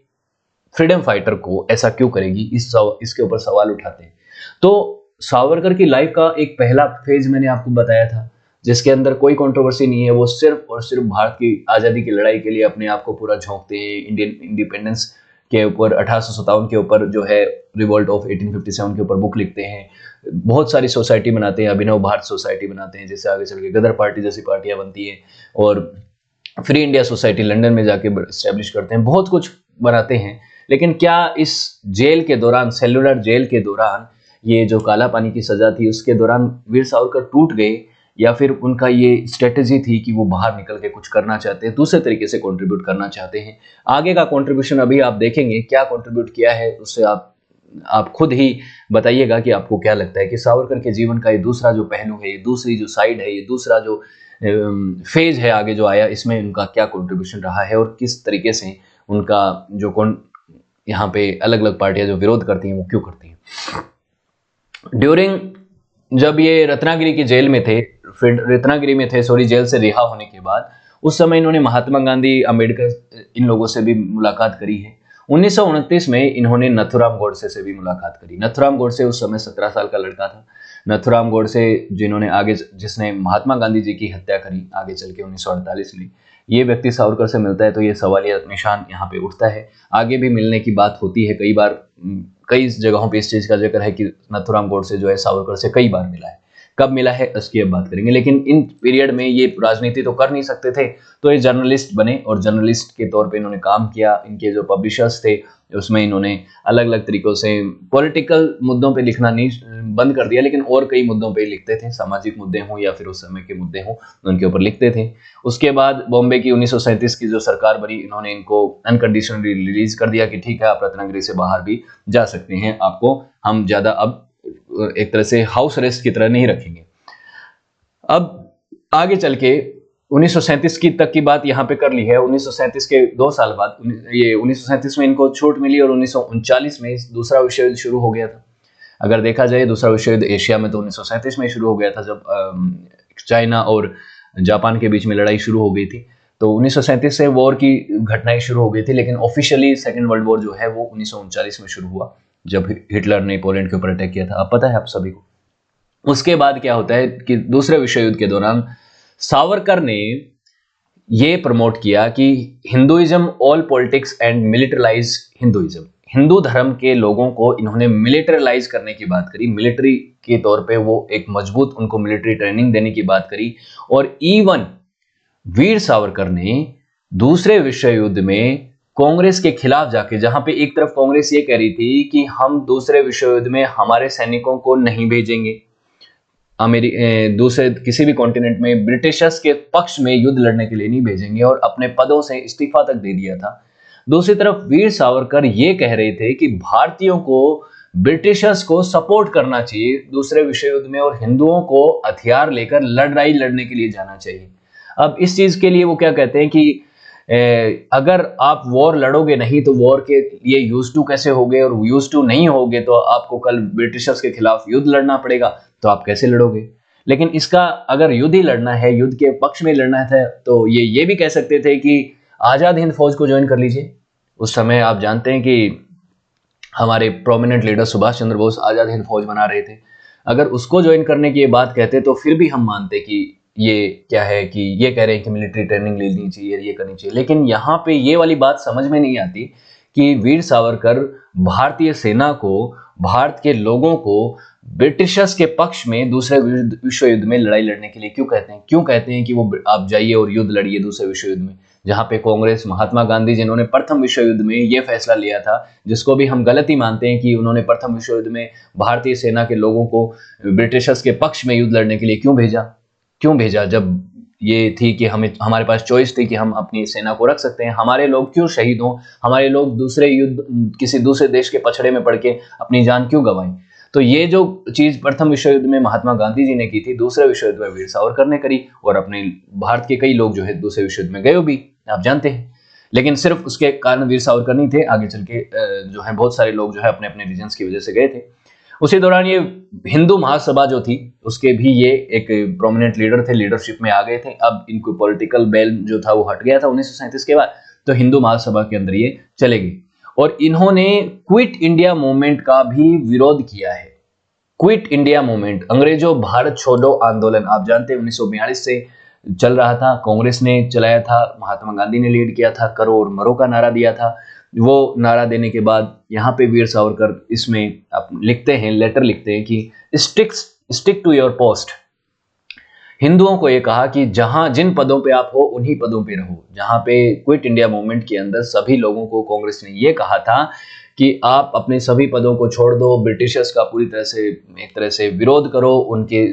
फ्रीडम फाइटर को ऐसा क्यों करेगी, इसके ऊपर सवाल उठाते हैं। तो सावरकर की लाइफ का एक पहला फेज मैंने आपको बताया था, जिसके अंदर कोई कंट्रोवर्सी नहीं है। वो सिर्फ और सिर्फ भारत की आज़ादी की लड़ाई के लिए अपने आप को पूरा झोंकते हैं। इंडियन इंडिपेंडेंस के ऊपर 1857 के ऊपर जो है रिवोल्ट ऑफ 1857 के ऊपर बुक लिखते हैं। बहुत सारी सोसाइटी बनाते हैं, अभिनव भारत सोसाइटी बनाते हैं, जिससे आगे चल के गदर पार्टी जैसी पार्टियां बनती हैं। और फ्री इंडिया सोसाइटी लंदन में जाके एस्टेब्लिश करते हैं, बहुत कुछ बनाते हैं। लेकिन क्या इस जेल के दौरान, सेलुलर जेल के दौरान, ये जो काला पानी की सजा थी उसके दौरान वीर सावरकर टूट गए, या फिर उनका ये स्ट्रेटेजी थी कि वो बाहर निकल के कुछ करना चाहते हैं, दूसरे तरीके से कंट्रीब्यूट करना चाहते हैं? आगे का कंट्रीब्यूशन अभी आप देखेंगे क्या कंट्रीब्यूट किया है, उससे आप खुद ही बताइएगा कि आपको क्या लगता है कि सावरकर के जीवन का ये दूसरा जो पहलू है, ये दूसरी जो साइड है, ये दूसरा जो फेज है आगे जो आया, इसमें उनका क्या कंट्रीब्यूशन रहा है और किस तरीके से उनका जो यहाँ पे अलग अलग पार्टियां जो विरोध करती हैं वो क्यों करती हैं। ड्यूरिंग जब ये रत्नागिरी की जेल में थे, जेल से रिहा होने के बाद, उस समय इन्होंने महात्मा गांधी, अंबेडकर, इन लोगों से भी मुलाकात करी है। 1929 में इन्होंने नथुराम गोडसे से भी मुलाकात करी। नथुराम गोडसे उस समय 17 साल का लड़का था। नथुराम गोडसे जिसने महात्मा गांधी जी की हत्या करी आगे चल के 1948 में, ये व्यक्ति सावरकर से मिलता है तो ये सवालिया निशान यहाँ पे उठता है। आगे भी मिलने की बात होती है, कई बार कई जगहों पे इस चीज का जिक्र है कि नथुराम गोडसे जो है सावरकर से कई बार मिला है। कब मिला है उसकी अब बात करेंगे। लेकिन इन पीरियड में ये राजनीति तो कर नहीं सकते थे, तो ये जर्नलिस्ट बने और जर्नलिस्ट के तौर पे इन्होंने काम किया। इनके जो पब्लिशर्स थे उसमें इन्होंने अलग अलग तरीकों से पॉलिटिकल मुद्दों पे लिखना नहीं बंद कर दिया, लेकिन और कई मुद्दों पे लिखते थे, सामाजिक मुद्दे हों या फिर उस समय के मुद्दे हों, उनके ऊपर लिखते थे। उसके बाद बॉम्बे की 1937 की जो सरकार बनी, इन्होंने इनको अनकंडीशनली रिलीज कर दिया कि ठीक है, आप रत्नागिरी से बाहर भी जा सकते हैं, आपको हम ज्यादा अब एक तरह से हाउस अरेस्ट की तरह नहीं रखेंगे। अब आगे चल के 1937 की तक की बात यहाँ पे कर ली है। 1937 के 2 साल बाद, ये 1937 में इनको छूट मिली और 1939 में दूसरा विश्व युद्ध शुरू हो गया था। अगर देखा जाए दूसरा विश्व युद्ध एशिया में तो 1937 में शुरू हो गया था, जब चाइना और जापान के बीच में लड़ाई शुरू हो गई थी। तो 1937 से वॉर की घटनाएं शुरू हो गई थी, लेकिन ऑफिशियली सेकेंड वर्ल्ड वॉर जो है वो 1939 में शुरू हुआ, जब हिटलर ने पोलैंड के ऊपर अटैक किया था। अब पता है आप सभी को। उसके बाद क्या होता है कि दूसरे विश्व युद्ध के दौरान सावरकर ने ये प्रमोट किया कि Hinduism, all politics and militarise Hinduism, Hindu धर्म के लोगों को इन्होंने मिलिटराइज करने की बात करी। मिलिट्री के तौर पे वो एक मजबूत, उनको मिलिट्री ट्रेनिंग देने की बात करी। और इवन वीर सावरकर ने दूसरे विश्व युद्ध में कांग्रेस के खिलाफ जाके, जहां पे एक तरफ कांग्रेस ये कह रही थी कि हम दूसरे विश्व युद्ध में हमारे सैनिकों को नहीं भेजेंगे, दूसरे किसी भी कॉन्टिनेंट में ब्रिटिशर्स के पक्ष में युद्ध लड़ने के लिए नहीं भेजेंगे, और अपने पदों से इस्तीफा तक दे दिया था। दूसरी तरफ वीर सावरकर ये कह रहे थे कि भारतीयों को ब्रिटिशर्स को सपोर्ट करना चाहिए दूसरे विश्व युद्ध में, और हिंदुओं को हथियार लेकर लड़ाई लड़ने के लिए जाना चाहिए। अब इस चीज के लिए वो क्या कहते हैं कि अगर आप वॉर लड़ोगे नहीं तो वॉर के लिए यूज टू कैसे होगे, और यूज टू नहीं होगे तो आपको कल ब्रिटिशर्स के खिलाफ युद्ध लड़ना पड़ेगा, तो आप कैसे लड़ोगे। लेकिन इसका अगर युद्ध ही लड़ना है, युद्ध के पक्ष में लड़ना था, तो ये भी कह सकते थे कि आजाद हिंद फौज को ज्वाइन कर लीजिए। उस समय आप जानते हैं कि हमारे प्रोमिनेंट लीडर सुभाष चंद्र बोस आजाद हिंद फौज बना रहे थे। अगर उसको ज्वाइन करने की ये बात कहते तो फिर भी हम मानते कि ये क्या है कि ये कह रहे हैं कि मिलिट्री ट्रेनिंग लेनी चाहिए, ये करनी चाहिए। लेकिन यहाँ पे ये वाली बात समझ में नहीं आती कि वीर सावरकर भारतीय सेना को, भारत के लोगों को ब्रिटिशर्स के पक्ष में दूसरे विश्व युद्ध में लड़ाई लड़ने के लिए क्यों कहते हैं कि वो आप जाइए और युद्ध लड़िए दूसरे विश्व युद्ध में, जहां पे कांग्रेस, महात्मा गांधी जिन्होंने प्रथम विश्व युद्ध में ये फैसला लिया था, जिसको भी हम गलत ही मानते हैं कि उन्होंने प्रथम विश्व युद्ध में भारतीय सेना के लोगों को ब्रिटिशर्स के पक्ष में युद्ध लड़ने के लिए क्यों भेजा, जब ये थी कि हमारे पास चॉइस थी कि हम अपनी सेना को रख सकते हैं। हमारे लोग क्यों शहीद हों, हमारे लोग किसी दूसरे देश के पछड़े में पड़ के अपनी जान क्यों गंवाएं। तो ये जो चीज प्रथम विश्व युद्ध में महात्मा गांधी जी ने की थी, दूसरे विश्व युद्ध में वीर सावरकर ने करी, और अपने भारत के कई लोग जो है दूसरे विश्व युद्ध में गए भी, आप जानते हैं। लेकिन सिर्फ उसके कारण वीर सावरकर नहीं थे, आगे चल के जो है बहुत सारे लोग जो है अपने अपने रीजन्स की वजह से गए थे। उसी दौरान ये हिंदू महासभा जो थी, उसके भी ये एक प्रोमिनेंट लीडर थे, लीडरशिप में आ गए थे। अब इनको पॉलिटिकल बैल जो था वो हट गया था 1937 के बाद, तो हिंदू महासभा के अंदर ये चले गए, और इन्होंने क्विट इंडिया मूवमेंट का भी विरोध किया है। क्विट इंडिया मूवमेंट, अंग्रेजों भारत छोड़ो आंदोलन, आप जानते हैं 1942 से चल रहा था, कांग्रेस ने चलाया था, महात्मा गांधी ने लीड किया था, करो और मरो का नारा दिया था। वो नारा देने के बाद यहाँ पे वीर सावरकर इसमें आप लिखते हैं, लेटर लिखते हैं कि स्टिक टू योर पोस्ट। हिंदुओं को ये कहा कि जहां जिन पदों पे आप हो उन्हीं पदों पे रहो। जहां पे क्विट इंडिया मूवमेंट के अंदर सभी लोगों को कांग्रेस ने ये कहा था कि आप अपने सभी पदों को छोड़ दो, ब्रिटिशर्स का पूरी तरह से एक तरह से विरोध करो, उनके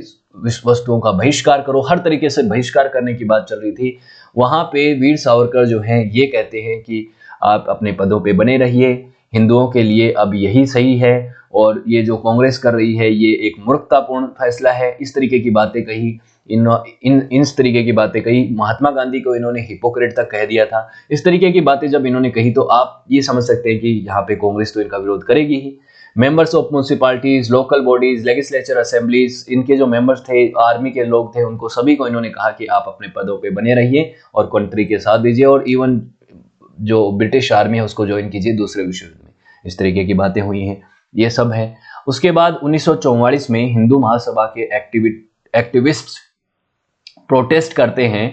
वस्तुओं का बहिष्कार करो, हर तरीके से बहिष्कार करने की बात चल रही थी। वहां पे वीर सावरकर जो हैं ये कहते हैं कि आप अपने पदों पे बने रहिए, हिंदुओं के लिए अब यही सही है, और ये जो कांग्रेस कर रही है ये एक मूर्खतापूर्ण फैसला है। इस तरीके की बातें कही, इस तरीके की बातें कही। महात्मा गांधी को इन्होंने हिपोक्रेट तक कह दिया था। इस तरीके की बातें जब इन्होंने कही तो आप ये समझ सकते हैं कि यहाँ पे कांग्रेस तो इनका विरोध करेगी ही। Members of municipalities, local bodies, legislature assemblies, इनके जो मेंबर्स थे, आर्मी के लोग थे, उनको सभी को इन्होंने कहा कि आप अपने पदों पे बने रहिए और कंट्री के साथ दीजिए, और इवन जो ब्रिटिश आर्मी है उसको ज्वाइन कीजिए दूसरे विश्व युद्ध में। इस तरीके की बातें हुई हैं, ये सब है। उसके बाद 1944 में हिंदू महासभा के एक्टिविस्ट प्रोटेस्ट करते हैं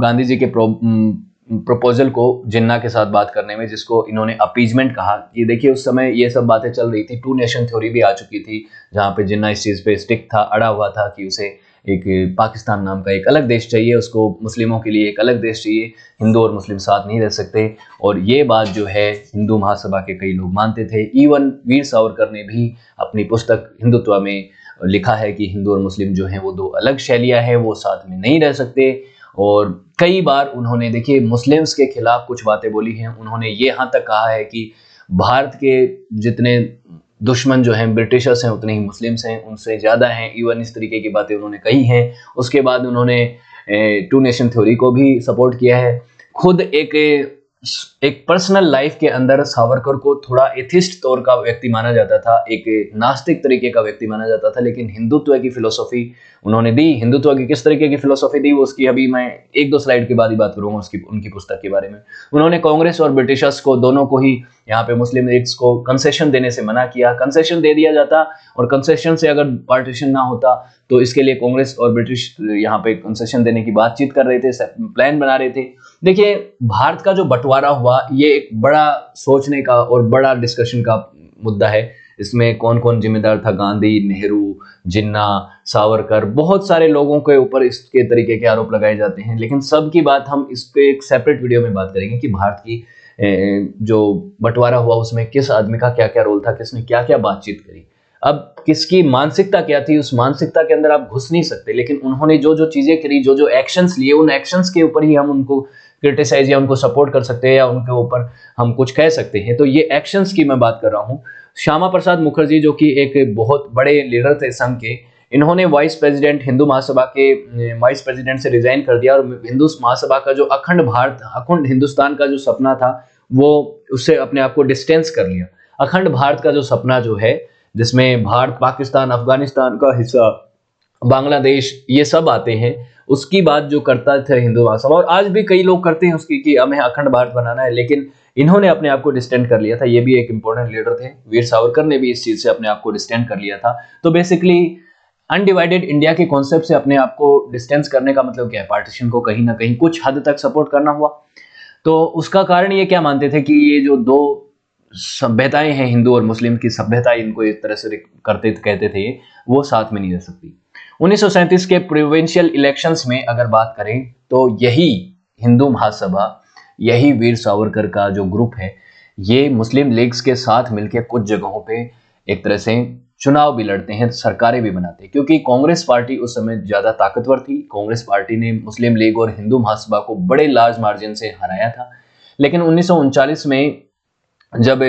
गांधी जी के प्रपोजल को जिन्ना के साथ बात करने में, जिसको इन्होंने अपीजमेंट कहा। ये देखिए उस समय ये सब बातें चल रही थी, टू नेशन थ्योरी भी आ चुकी थी, जहां पे जिन्ना इस चीज पे स्टिक था, अड़ा हुआ था कि उसे एक पाकिस्तान नाम का एक अलग देश चाहिए, उसको मुस्लिमों के लिए एक अलग देश चाहिए, हिंदू और मुस्लिम साथ नहीं रह सकते। और ये बात जो है हिंदू महासभा के कई लोग मानते थे। इवन वीर सावरकर ने भी अपनी पुस्तक हिंदुत्व में लिखा है कि हिंदू और मुस्लिम जो हैं वो दो अलग शैलियां हैं, वो साथ में नहीं रह सकते। और कई बार उन्होंने देखिए मुस्लिम्स के खिलाफ कुछ बातें बोली हैं। उन्होंने ये यहाँ तक कहा है कि भारत के जितने दुश्मन जो हैं ब्रिटिशर्स हैं उतने ही मुस्लिम्स हैं, उनसे ज़्यादा हैं। इवन इस तरीके की बातें उन्होंने कही हैं। उसके बाद उन्होंने टू नेशन थ्योरी को भी सपोर्ट किया है। खुद एक पर्सनल लाइफ के अंदर सावरकर को थोड़ा एथिस्ट तौर का व्यक्ति माना जाता था, एक नास्तिक तरीके का व्यक्ति माना जाता था, लेकिन हिंदुत्व की फिलोसॉफी उन्होंने दी। हिंदुत्व की किस तरीके की फिलोसॉफी दी वो उसकी अभी मैं एक दो स्लाइड के बाद ही बात करूंगा उनकी पुस्तक के बारे में। उन्होंने कांग्रेस और ब्रिटिशर्स को दोनों को ही यहाँ पे मुस्लिम लीग्स को कंसेशन देने से मना किया। कंसेशन दे दिया जाता और कंसेशन से अगर पार्टीशन ना होता तो इसके लिए कांग्रेस और ब्रिटिश यहाँ पे कंसेशन देने की बातचीत कर रहे थे, प्लान बना रहे थे। देखिए भारत का जो बंटवारा हुआ ये एक बड़ा सोचने का और बड़ा डिस्कशन का मुद्दा है। इसमें कौन कौन जिम्मेदार था, गांधी, नेहरू, जिन्ना, सावरकर, बहुत सारे लोगों के ऊपर इसके तरीके के आरोप लगाए जाते हैं। लेकिन सब की बात हम इस पे एक सेपरेट वीडियो में बात करेंगे कि भारत की जो बंटवारा हुआ उसमें किस आदमी का क्या क्या रोल था, किसने क्या क्या बातचीत करी। अब किसकी मानसिकता क्या थी, उस मानसिकता के अंदर आप घुस नहीं सकते, लेकिन उन्होंने जो जो चीजें करी, जो जो एक्शंस लिए, उन एक्शंस के ऊपर ही हम उनको क्रिटिसाइज या उनको सपोर्ट कर सकते हैं या उनके ऊपर हम कुछ कह सकते हैं। तो ये एक्शंस की मैं बात कर रहा हूँ। श्यामा प्रसाद मुखर्जी जो कि एक बहुत बड़े लीडर थे संघ के, इन्होंने वाइस प्रेसिडेंट, हिंदू महासभा के वाइस प्रेसिडेंट से रिजाइन कर दिया और हिंदू महासभा का जो अखंड भारत, अखंड हिंदुस्तान का जो सपना था, वो उससे अपने आप को डिस्टेंस कर लिया। अखंड भारत का जो सपना जो है, जिसमें भारत, पाकिस्तान, अफगानिस्तान का हिस्सा, बांग्लादेश, ये सब आते हैं, उसकी बात जो करता थे हिंदू महासभा, और आज भी कई लोग करते हैं उसकी कि हमें अखंड भारत बनाना है, लेकिन इन्होंने अपने आप को डिस्टेंट कर लिया था। ये भी एक इंपॉर्टेंट लीडर थे। वीर सावरकर ने भी इस चीज से अपने आप को डिस्टेंट कर लिया था। तो बेसिकली अनडिवाइडेड इंडिया के कॉन्सेप्ट से अपने आप को डिस्टेंस करने का मतलब क्या है? पार्टीशन को कहीं ना कहीं कुछ हद तक सपोर्ट करना हुआ। तो उसका कारण ये क्या मानते थे कि ये जो दो सभ्यताएं हैं, हिंदू और मुस्लिम की सभ्यता, इनको एक तरह से करते कहते थे, वो साथ में नहीं रह सकती। 1937 के प्रोविंशियल इलेक्शंस में अगर बात करें तो यही हिंदू महासभा, यही वीर सावरकर का जो ग्रुप है, ये मुस्लिम लीग्स के साथ मिलकर कुछ जगहों पे एक तरह से चुनाव भी लड़ते हैं, सरकारें भी बनाते हैं, क्योंकि कांग्रेस पार्टी उस समय ज्यादा ताकतवर थी। कांग्रेस पार्टी ने मुस्लिम लीग और हिंदू महासभा को बड़े लार्ज मार्जिन से हराया था। लेकिन 1939 में जब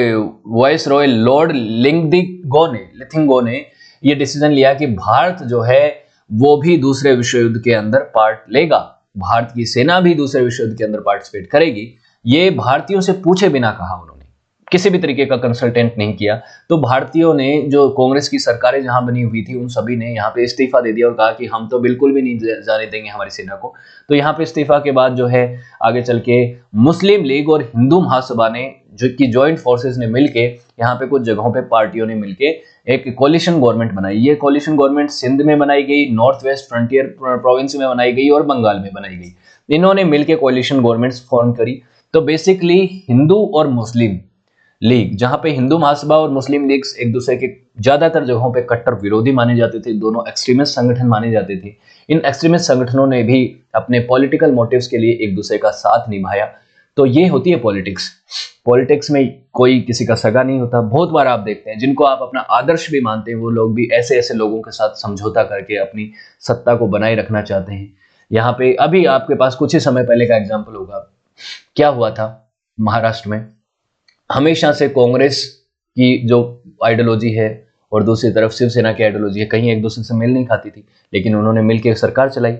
वाइस रॉय लॉर्ड लिथिंगो ने ये डिसीजन लिया कि भारत जो है वो भी दूसरे विश्व युद्ध के अंदर पार्ट लेगा, भारत की सेना भी दूसरे विश्व युद्ध के अंदर पार्टिसिपेट करेगी, ये भारतीयों से पूछे बिना कहा। उन्होंने किसी भी तरीके का कंसल्टेंट नहीं किया। तो भारतीयों ने, जो कांग्रेस की सरकारें जहां बनी हुई थी, उन सभी ने यहाँ पे इस्तीफा दे दिया और कहा कि हम तो बिल्कुल भी नहीं जाने देंगे हमारी सेना को। तो यहाँ पे इस्तीफा के बाद जो है आगे चल के मुस्लिम लीग और हिंदू महासभा ने, जो कि ज्वाइंट फोर्सेस ने मिलके यहाँ पे कुछ जगहों पे पार्टियों ने मिलके एक कोलिशन गवर्नमेंट बनाई। ये कोलिशन गवर्नमेंट सिंध में बनाई गई, नॉर्थ वेस्ट फ्रंटियर प्रोविंस में बनाई गई और बंगाल में बनाई गई। इन्होंने मिलकर कोलिशन गवर्नमेंट्स फॉर्म करी। तो बेसिकली हिंदू और मुस्लिम लीग, जहां पे हिंदू महासभा और मुस्लिम लीग्स एक दूसरे के ज्यादातर जगहों पे कट्टर विरोधी माने जाते थे, दोनों एक्सट्रीमिस्ट संगठन माने जाते थे। इन एक्सट्रीमिस्ट संगठनों ने भी अपने पॉलिटिकल मोटिव्स के लिए एक दूसरे का साथ निभाया। तो ये होती है पॉलिटिक्स। पॉलिटिक्स में कोई किसी का सगा नहीं होता। बहुत बार आप देखते हैं जिनको आप अपना आदर्श भी मानते हैं, वो लोग भी ऐसे ऐसे लोगों के साथ समझौता करके अपनी सत्ता को बनाए रखना चाहते हैं। यहाँ पे अभी आपके पास कुछ ही समय पहले का एग्जाम्पल होगा, क्या हुआ था महाराष्ट्र में। हमेशा से कांग्रेस की जो आइडियोलॉजी है और दूसरी तरफ शिवसेना की आइडियोलॉजी है, कहीं एक दूसरे से मेल नहीं खाती थी, लेकिन उन्होंने मिलकर सरकार चलाई।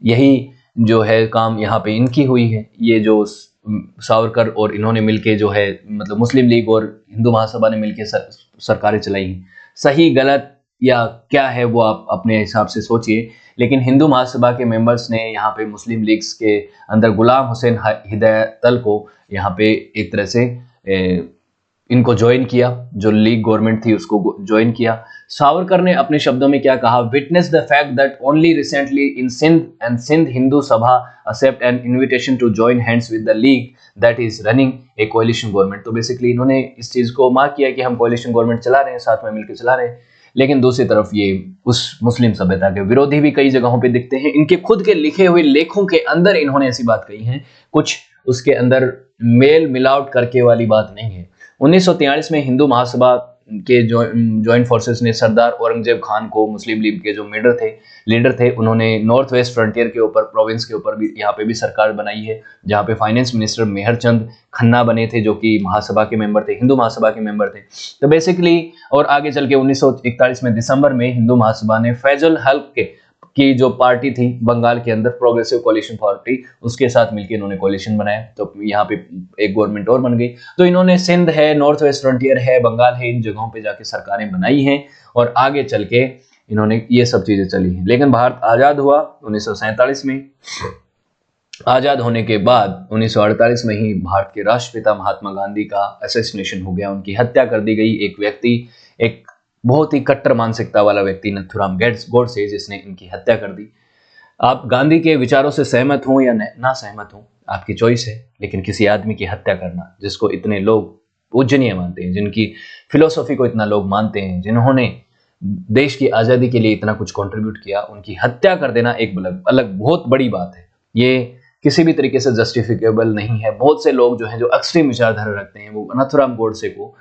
यही जो है काम यहाँ पे इनकी हुई है। ये जो सावरकर और इन्होंने मिलके जो है, मतलब मुस्लिम लीग और हिंदू महासभा ने मिलके सरकारें चलाई हैं। सही गलत या क्या है वो आप अपने हिसाब से सोचिए, लेकिन हिंदू महासभा के मेंबर्स ने यहाँ पे मुस्लिम लीग्स के अंदर गुलाम हुसैन हिदायतल को यहाँ पे एक तरह से इनको ज्वाइन किया, जो लीग गवर्नमेंट थी उसको ज्वाइन किया। सावरकर ने अपने शब्दों में क्या कहा, witness the fact that only recently in Sindh and Sindh Hindu Sabha accept an invitation to join hands with the league that is running a coalition government. तो बेसिकली इन्होंने इस चीज को मार्क किया कि हम कोलिशन गवर्नमेंट चला रहे हैं, साथ में मिलकर चला रहे हैं। लेकिन दूसरी तरफ ये उस मुस्लिम सभ्यता के विरोधी भी कई जगहों पे दिखते हैं। इनके खुद के लिखे हुए लेखों के अंदर इन्होंने ऐसी बात कही है, कुछ उसके अंदर मेल मिलावट करके वाली बात नहीं है। 1943 में हिंदू महासभा के ज्वाइंट फोर्सेस ने सरदार औरंगजेब खान को, मुस्लिम लीग के जो लीडर थे, उन्होंने नॉर्थ वेस्ट फ्रंटियर के ऊपर, प्रोविंस के ऊपर भी यहाँ पे भी सरकार बनाई है, जहाँ पे फाइनेंस मिनिस्टर मेहरचंद खन्ना बने थे, जो कि महासभा के मेंबर थे, हिंदू महासभा के मेंबर थे। तो बेसिकली और आगे चल के 1941 में दिसंबर में हिंदू महासभा ने फैजल हक की जो पार्टी थी बंगाल के अंदर, प्रोग्रेसिव कोलिशन पार्टी, उसके साथ मिलकर इन्होंने कोलिशन बनाया। तो यहाँ पे एक गवर्नमेंट और बन गई। तो इन्होंने सिंध है, नॉर्थ वेस्ट फ्रंटियर है, बंगाल है, इन जगहों पे जाके सरकारें बनाई हैं और आगे चल के इन्होंने ये सब चीजें चली हैं। लेकिन भारत आजाद हुआ 1947 में। आजाद होने के बाद 1948 में ही भारत के राष्ट्रपिता महात्मा गांधी का असैसिनेशन हो गया, उनकी हत्या कर दी गई। एक व्यक्ति, एक बहुत ही कट्टर मानसिकता वाला व्यक्ति, नथुराम गोडसे, जिसने इनकी हत्या कर दी। आप गांधी के विचारों से सहमत हो या ना सहमत हो, आपकी चॉइस है, लेकिन किसी आदमी की हत्या करना, जिसको इतने लोग पूजनीय मानते हैं, जिनकी फिलोसॉफी को इतना लोग मानते हैं, जिन्होंने देश की आज़ादी के लिए इतना कुछ कंट्रीब्यूट किया, उनकी हत्या कर देना एक अलग अलग बहुत बड़ी बात है। ये किसी भी तरीके से जस्टिफिकेबल नहीं है। बहुत से लोग जो हैं, जो एक्सट्रीम विचारधारा रखते हैं, वो नथुराम गोडसे को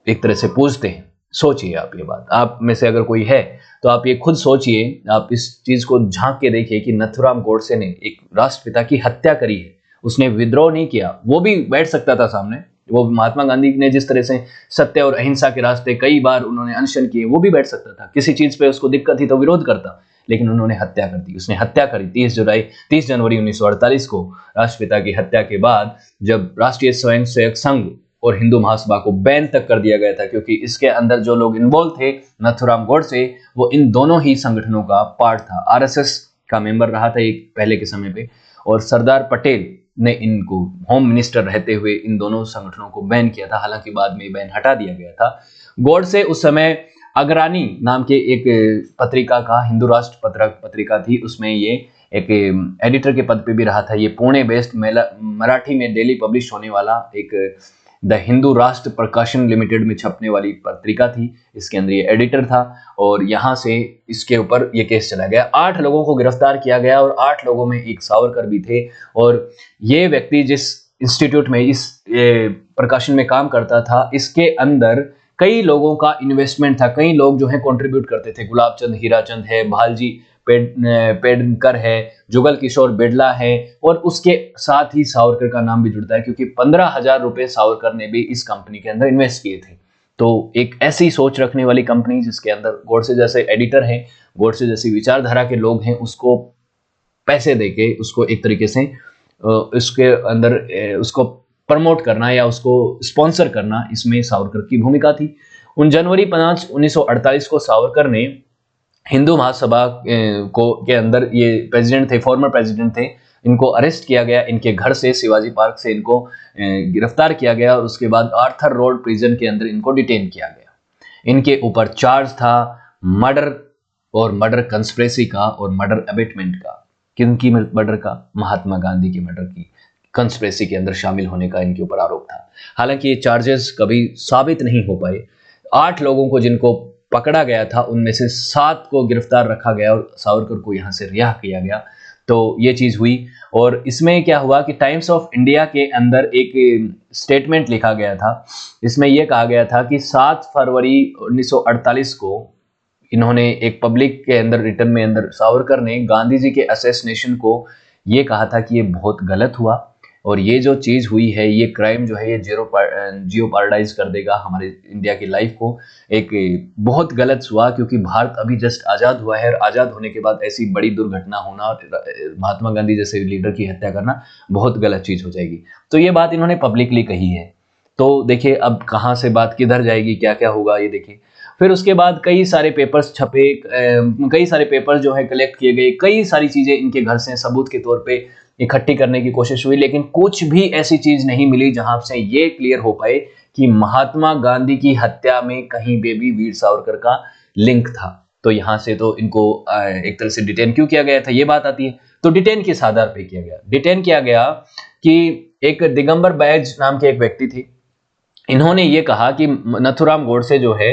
एक तरह से पूजते हैं। सोचिए आप ये बात, आप में से अगर कोई है तो आप ये खुद सोचिए, आप इस चीज को झांक के देखिए कि नथुराम गोडसे ने एक राष्ट्रपिता की हत्या करी है। उसने विद्रोह नहीं किया, वो भी बैठ सकता था सामने। वो महात्मा गांधी ने जिस तरह से सत्य और अहिंसा के रास्ते कई बार उन्होंने अनशन किए, वो भी बैठ सकता था। किसी चीज पे उसको दिक्कत थी तो विरोध करता, लेकिन उन्होंने हत्या कर दी। उसने हत्या करी 30 जनवरी 1948 को। राष्ट्रपिता की हत्या के बाद जब राष्ट्रीय स्वयंसेवक संघ और हिंदू महासभा को बैन तक कर दिया गया था, क्योंकि इसके अंदर जो लोग इन्वॉल्व थे, नथुराम गोडसे, वो इन दोनों ही संगठनों का पार्ट था। आरएसएस का मेंबर रहा था एक पहले के समय पे, और सरदार पटेल ने इनको होम मिनिस्टर रहते हुए इन दोनों संगठनों को बैन किया था। हालांकि बाद में बैन हटा दिया गया था। गोडसे उस समय अग्रणी नाम के एक पत्रिका का, हिंदू राष्ट्र पत्रिका थी, उसमें ये एक एडिटर के पद पे भी रहा था। ये पुणे बेस्ड मराठी में डेली पब्लिश होने वाला एक द हिंदू राष्ट्र प्रकाशन लिमिटेड में छपने वाली पत्रिका थी। इसके अंदर ये एडिटर था, और यहाँ से इसके ऊपर ये केस चला गया। 8 लोगों को गिरफ्तार किया गया, और 8 लोगों में एक सावरकर भी थे। और ये व्यक्ति जिस इंस्टीट्यूट में, इस प्रकाशन में काम करता था, इसके अंदर कई लोगों का इन्वेस्टमेंट था। कई लोग जो है कंट्रीब्यूट करते थे। गुलाबचंद हीराचंद है, भालजी पेडनकर है, जुगल किशोर बिड़ला है, और उसके साथ ही सावरकर का नाम भी जुड़ता है, क्योंकि 15,000 रुपए सावरकर ने भी इस कंपनी के अंदर इन्वेस्ट किए थे। तो एक ऐसी सोच रखने वाली कंपनी, जिसके अंदर गोडसे जैसे एडिटर हैं, गोडसे जैसी विचारधारा के लोग हैं, उसको पैसे देके उसको एक तरीके से उसके अंदर उसको प्रमोट करना या उसको स्पॉन्सर करना, इसमें सावरकर की भूमिका थी। उन जनवरी 5, 1948 को सावरकर ने हिंदू महासभा के अंदर, ये प्रेसिडेंट थे, फॉर्मर प्रेसिडेंट थे, इनको अरेस्ट किया गया। इनके घर से, शिवाजी पार्क से इनको गिरफ्तार किया गया, और उसके बाद आर्थर रोड प्रिजन के अंदर इनको डिटेन किया गया। इनके ऊपर चार्ज था मर्डर और मर्डर कंस्पिरेसी का और मर्डर अबेटमेंट का। किनकी मर्डर का? महात्मा गांधी की मर्डर की कंस्पिरेसी के अंदर शामिल होने का इनके ऊपर आरोप था। हालांकि ये चार्जेस कभी साबित नहीं हो पाए। 8 लोगों को जिनको पकड़ा गया था, उनमें से 7 को गिरफ्तार रखा गया और सावरकर को यहाँ से रिहा किया गया। तो ये चीज हुई। और इसमें क्या हुआ कि टाइम्स ऑफ इंडिया के अंदर एक स्टेटमेंट लिखा गया था। इसमें यह कहा गया था कि 7 फरवरी 1948 को इन्होंने एक पब्लिक के अंदर रिटर्न में अंदर सावरकर ने गांधी जी के असैसिनेशन को ये कहा था कि ये बहुत गलत हुआ, और ये जो चीज हुई है, ये क्राइम जो है, ये जियो पैराडाइज कर देगा हमारे इंडिया की लाइफ को। एक बहुत गलत हुआ, क्योंकि भारत अभी जस्ट आज़ाद हुआ है, और आज़ाद होने के बाद ऐसी बड़ी दुर्घटना होना और महात्मा गांधी जैसे लीडर की हत्या करना बहुत गलत चीज हो जाएगी। तो ये बात इन्होंने पब्लिकली कही है। तो देखिए अब कहाँ से बात किधर जाएगी, क्या क्या होगा, ये देखिए। फिर उसके बाद कई सारे पेपर्स छपे, कई सारे पेपर्स जो है कलेक्ट किए गए, कई सारी चीजें इनके घर से सबूत के तौर पे इकट्ठी करने की कोशिश हुई, लेकिन कुछ भी ऐसी चीज नहीं मिली जहां से ये क्लियर हो पाए कि महात्मा गांधी की हत्या में कहीं पे भी वीर सावरकर का लिंक था। तो यहां से तो इनको एक तरह से डिटेन क्यों किया गया था, ये बात आती है। तो डिटेन किस आधार पे किया गया? डिटेन किया गया कि एक दिगंबर बैज नाम के एक व्यक्ति थे। इन्होंने ये कहा कि नथुराम गोडसे जो है,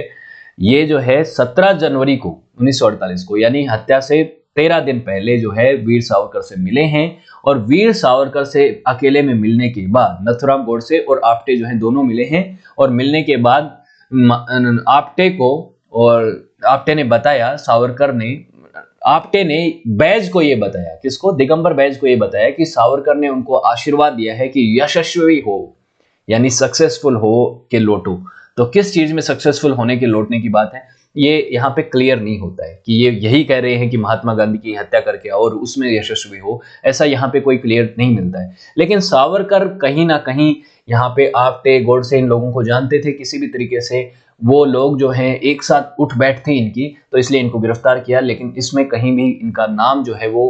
ये जो है 17 जनवरी को 1948 को, यानी हत्या से 13 दिन पहले जो है वीर सावरकर से मिले हैं। और वीर सावरकर से अकेले में मिलने के बाद नथुराम गोडसे और आप्टे जो हैं दोनों मिले हैं। और मिलने के बाद आप्टे को, और आप्टे ने बताया, सावरकर ने, आप्टे ने बैज को ये बताया, किसको? दिगंबर बैज को ये बताया कि सावरकर ने उनको आशीर्वाद दिया है कि यशस्वी हो, यानी सक्सेसफुल हो के लौटो। तो किस चीज में सक्सेसफुल होने के लौटने की बात है, ये यहाँ पे क्लियर नहीं होता है कि ये यही कह रहे हैं कि महात्मा गांधी की हत्या करके और उसमें यशस्वी हो, ऐसा यहाँ पे कोई क्लियर नहीं मिलता है। लेकिन सावरकर कहीं ना कहीं यहाँ पे आप्टे, गोडसे, इन लोगों को जानते थे। किसी भी तरीके से वो लोग जो हैं एक साथ उठ बैठ थी इनकी, तो इसलिए इनको गिरफ्तार किया। लेकिन इसमें कहीं भी इनका नाम जो है वो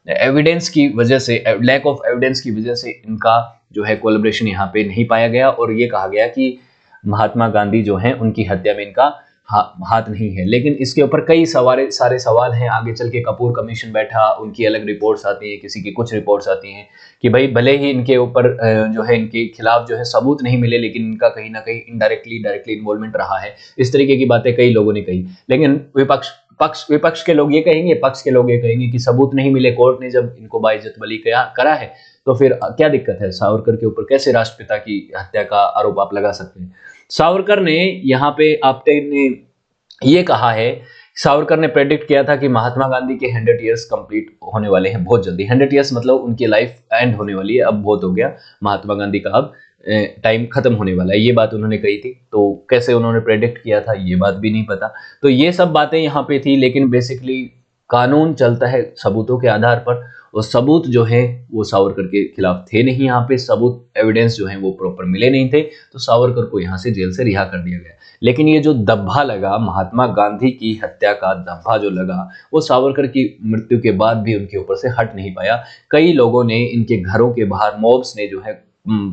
एविडेंस की वजह से, लैक ऑफ एविडेंस की वजह से इनका जो है कोलैबोरेशन यहाँ पे नहीं पाया गया। और ये कहा गया कि महात्मा गांधी जो हैं उनकी हत्या में इनका हाथ नहीं है। लेकिन इसके ऊपर कई सारे सवाल हैं। आगे चल के कपूर कमीशन बैठा, उनकी अलग रिपोर्ट्स आती हैं, किसी की कुछ रिपोर्ट्स आती हैं कि भाई भले ही इनके ऊपर जो है इनके खिलाफ जो है सबूत नहीं मिले, लेकिन इनका कहीं ना कहीं डायरेक्टली इन्वॉल्वमेंट रहा है। इस तरीके की बातें कई लोगों ने कही। लेकिन विपक्ष के लोग ये कहेंगे, पक्ष के लोग ये कहेंगे कि सबूत नहीं मिले, कोर्ट ने जब इनको बाइज्जत बरी करा है तो फिर क्या दिक्कत है? सावरकर के ऊपर कैसे राष्ट्रपिता की हत्या का आरोप आप लगा सकते हैं? सावरकर ने यहाँ पे आप्टे ने ये कहा है, सावरकर ने प्रेडिक्ट किया था कि महात्मा गांधी के 100 ईयर्स कंप्लीट होने वाले हैं बहुत जल्दी। 100 ईयर्स मतलब उनकी लाइफ एंड होने वाली है, अब बहुत हो गया, महात्मा गांधी का अब टाइम खत्म होने वाला है, ये बात उन्होंने कही थी। तो कैसे उन्होंने प्रेडिक्ट किया था ये बात भी नहीं पता। तो ये सब बातें यहाँ पे थी। लेकिन बेसिकली कानून चलता है सबूतों के आधार पर, और सबूत जो है वो सावरकर के खिलाफ थे नहीं। यहाँ पे सबूत एविडेंस जो है वो प्रॉपर मिले नहीं थे, तो सावरकर को यहाँ से जेल से रिहा कर दिया गया। लेकिन ये जो दब्बा लगा, महात्मा गांधी की हत्या का दब्बा जो लगा, वो सावरकर की मृत्यु के बाद भी उनके ऊपर से हट नहीं पाया। कई लोगों ने, इनके घरों के बाहर मॉब्स ने जो है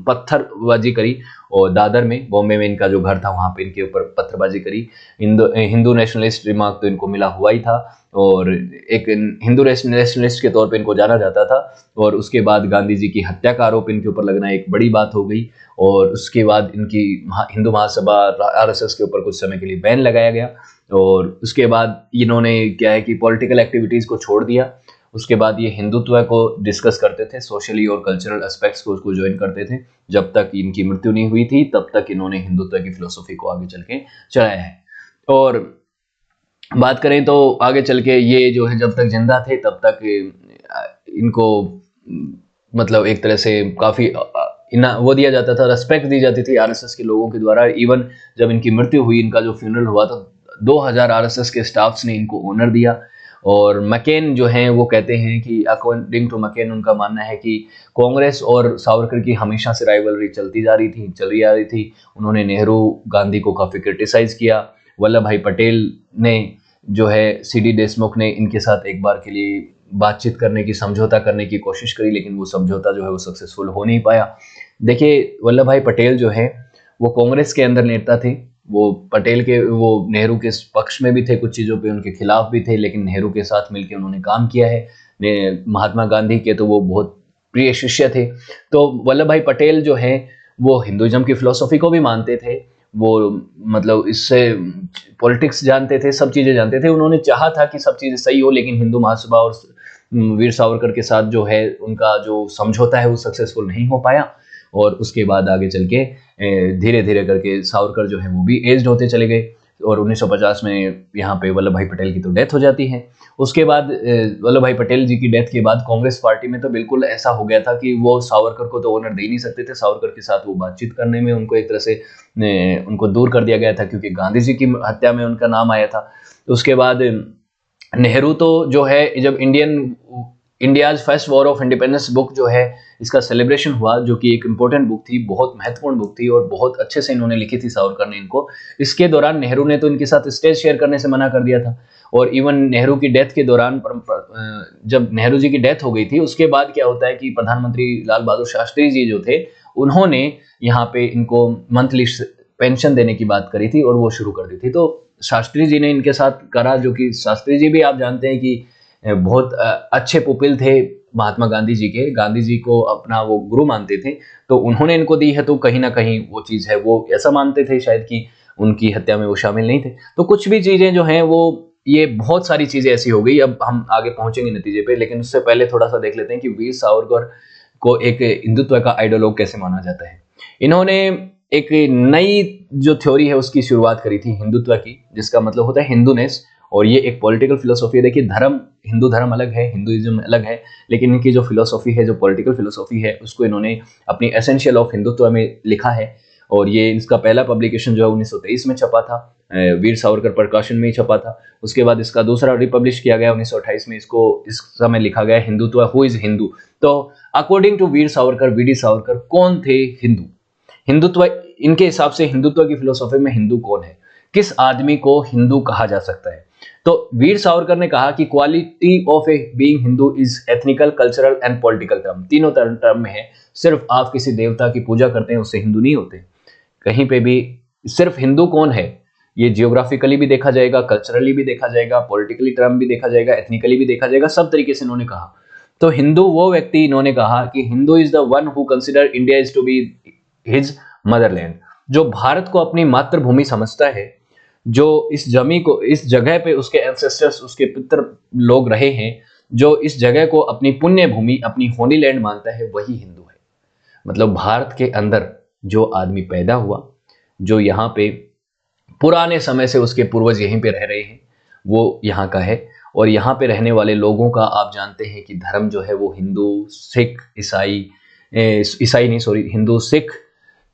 पत्थरबाजी करी, और दादर में, बॉम्बे में इनका जो घर था वहां पे इनके ऊपर पत्थरबाजी करी। हिंदू नेशनलिस्ट रिमार्क तो इनको मिला हुआ ही था, और एक हिंदू नेशनलिस्ट के तौर पे इनको जाना जाता था। और उसके बाद गांधी जी की हत्या का आरोप इनके ऊपर लगना एक बड़ी बात हो गई। और उसके बाद इनकी हिंदू महासभा आरएसएस के ऊपर कुछ समय के लिए बैन लगाया गया। और उसके बाद इन्होंने क्या है कि पॉलिटिकल एक्टिविटीज को छोड़ दिया। उसके बाद ये हिंदुत्व को डिस्कस करते थे, सोशली और कल्चरल एस्पेक्ट्स को उसको ज्वाइन करते थे। जब तक इनकी मृत्यु नहीं हुई थी तब तक इन्होंने हिंदुत्व की फिलोसफी को आगे चल के चलाया है। और बात करें तो आगे चल के ये जो है जब तक जिंदा थे तब तक इनको मतलब एक तरह से काफी वो दिया जाता था, रेस्पेक्ट दी जाती थी आरएसएस के लोगों के द्वारा। इवन जब इनकी मृत्यु हुई, इनका जो फ्यूनरल हुआ तो 2000 आरएसएस के स्टाफ्स ने इनको ऑनर दिया। और मैकेन जो हैं वो कहते हैं कि अकॉर्डिंग टू मैकेन, उनका मानना है कि कांग्रेस और सावरकर की हमेशा से राइवलरी चली आ रही थी। उन्होंने नेहरू गांधी को काफ़ी क्रिटिसाइज किया। वल्लभ भाई पटेल ने जो है, सीडी देशमुख ने इनके साथ एक बार के लिए बातचीत करने की, समझौता करने की कोशिश करी, लेकिन वो समझौता जो है वो सक्सेसफुल हो नहीं पाया। देखिए, वल्लभ भाई पटेल जो है वो कांग्रेस के अंदर नेता थे। वो नेहरू के पक्ष में भी थे, कुछ चीज़ों पे उनके खिलाफ भी थे, लेकिन नेहरू के साथ मिलकर उन्होंने काम किया है। महात्मा गांधी के तो वो बहुत प्रिय शिष्य थे। तो वल्लभ भाई पटेल जो है वो हिंदुइज्म की फिलोसफी को भी मानते थे। वो मतलब इससे पॉलिटिक्स जानते थे, सब चीज़ें जानते थे। उन्होंने चाहा था कि सब चीज़ें सही हो, लेकिन हिंदू महासभा और वीर सावरकर के साथ जो है उनका जो समझौता है वो सक्सेसफुल नहीं हो पाया। और उसके बाद आगे चल के धीरे धीरे करके सावरकर जो है वो भी एज्ड होते चले गए। और 1950 में यहाँ पे वल्लभ भाई पटेल की तो डेथ हो जाती है। उसके बाद वल्लभ भाई पटेल जी की डेथ के बाद कांग्रेस पार्टी में तो बिल्कुल ऐसा हो गया था कि वो सावरकर को तो ऑनर दे ही नहीं सकते थे। सावरकर के साथ वो बातचीत करने में उनको एक तरह से उनको दूर कर दिया गया था, क्योंकि गांधी जी की हत्या में उनका नाम आया था। उसके बाद नेहरू तो जो है, जब India's first war of independence book जो है इसका सेलिब्रेशन हुआ, जो कि एक इंपॉर्टेंट बुक थी, बहुत महत्वपूर्ण बुक थी और बहुत अच्छे से इन्होंने लिखी थी सावरकर ने इनको। इसके दौरान नेहरू ने तो इनके साथ स्टेज शेयर करने से मना कर दिया था। और इवन नेहरू की डेथ के दौरान, जब नेहरू जी की डेथ हो गई थी, उसके बाद क्या होता है कि प्रधानमंत्री लाल बहादुर शास्त्री जी जो थे उन्होंने यहाँ पे इनको मंथली पेंशन देने की बात करी थी और वो शुरू कर दी थी। तो शास्त्री जी ने इनके साथ करा, जो कि शास्त्री जी भी आप जानते हैं कि बहुत अच्छे पुपिल थे महात्मा गांधी जी के। गांधी जी को अपना वो गुरु मानते थे, तो उन्होंने इनको दी है। तो कहीं ना कहीं वो चीज़ है, वो ऐसा मानते थे शायद कि उनकी हत्या में वो शामिल नहीं थे। तो कुछ भी चीज़ें जो हैं वो, ये बहुत सारी चीज़ें ऐसी हो गई। अब हम आगे पहुंचेंगे नतीजे पे, लेकिन उससे पहले थोड़ा सा देख लेते हैं कि वीर सावरकर को एक हिंदुत्व का आइडियोलॉग कैसे माना जाता है। इन्होंने एक नई जो थ्योरी है उसकी शुरुआत करी थी हिंदुत्व की, जिसका मतलब होता है हिंदूनेस। और ये एक पॉलिटिकल फिलोसॉफी है। देखिए, हिंदू धर्म अलग है, हिंदुइज्म अलग है, लेकिन इनकी जो फिलोसॉफी है, जो पॉलिटिकल फिलोसॉफी है, उसको इन्होंने अपनी एसेंशियल ऑफ हिंदुत्व में लिखा है। और ये इसका पहला पब्लिकेशन जो है 1923 में छपा था, वीर सावरकर प्रकाशन में ही छपा था। उसके बाद इसका दूसरा रिपब्लिश किया गया 1928 में। इसको इस समय लिखा गया हिंदुत्व, हु इज हिंदू। तो according to Veer Savarkar, VD Savarkar कौन थे हिंदू? हिंदुत्व, इनके हिसाब से हिंदुत्व की फिलोसॉफी में हिंदू कौन है, किस आदमी को हिंदू कहा जा सकता है? तो वीर सावरकर ने कहा कि quality of a being Hindu is ethnical, cultural and political term. तीनों टर्म में है। सिर्फ आप किसी देवता की पूजा करते हैं उससे हिंदू नहीं होते। कहीं पे भी सिर्फ हिंदू कौन है, ये जियोग्राफिकली भी देखा जाएगा, कल्चरली भी देखा जाएगा, पॉलिटिकली टर्म भी देखा जाएगा, एथनिकली भी देखा जाएगा, सब तरीके से इन्होंने कहा। तो हिंदू वो व्यक्ति, इन्होंने कहा कि Hindu is the one who consider India is to be his motherland, जो भारत को अपनी मातृभूमि समझता है, जो इस जमी को, इस जगह पे उसके एंसेस्टर्स, उसके पितर लोग रहे हैं, जो इस जगह को अपनी पुण्य भूमि, अपनी होली लैंड मानता है, वही हिंदू है। मतलब भारत के अंदर जो आदमी पैदा हुआ, जो यहाँ पे पुराने समय से उसके पूर्वज यहीं पे रह रहे हैं, वो यहाँ का है। और यहाँ पे रहने वाले लोगों का आप जानते हैं कि धर्म जो है वो हिंदू, सिख, ईसाई, ईसाई नहीं सॉरी, हिंदू, सिख,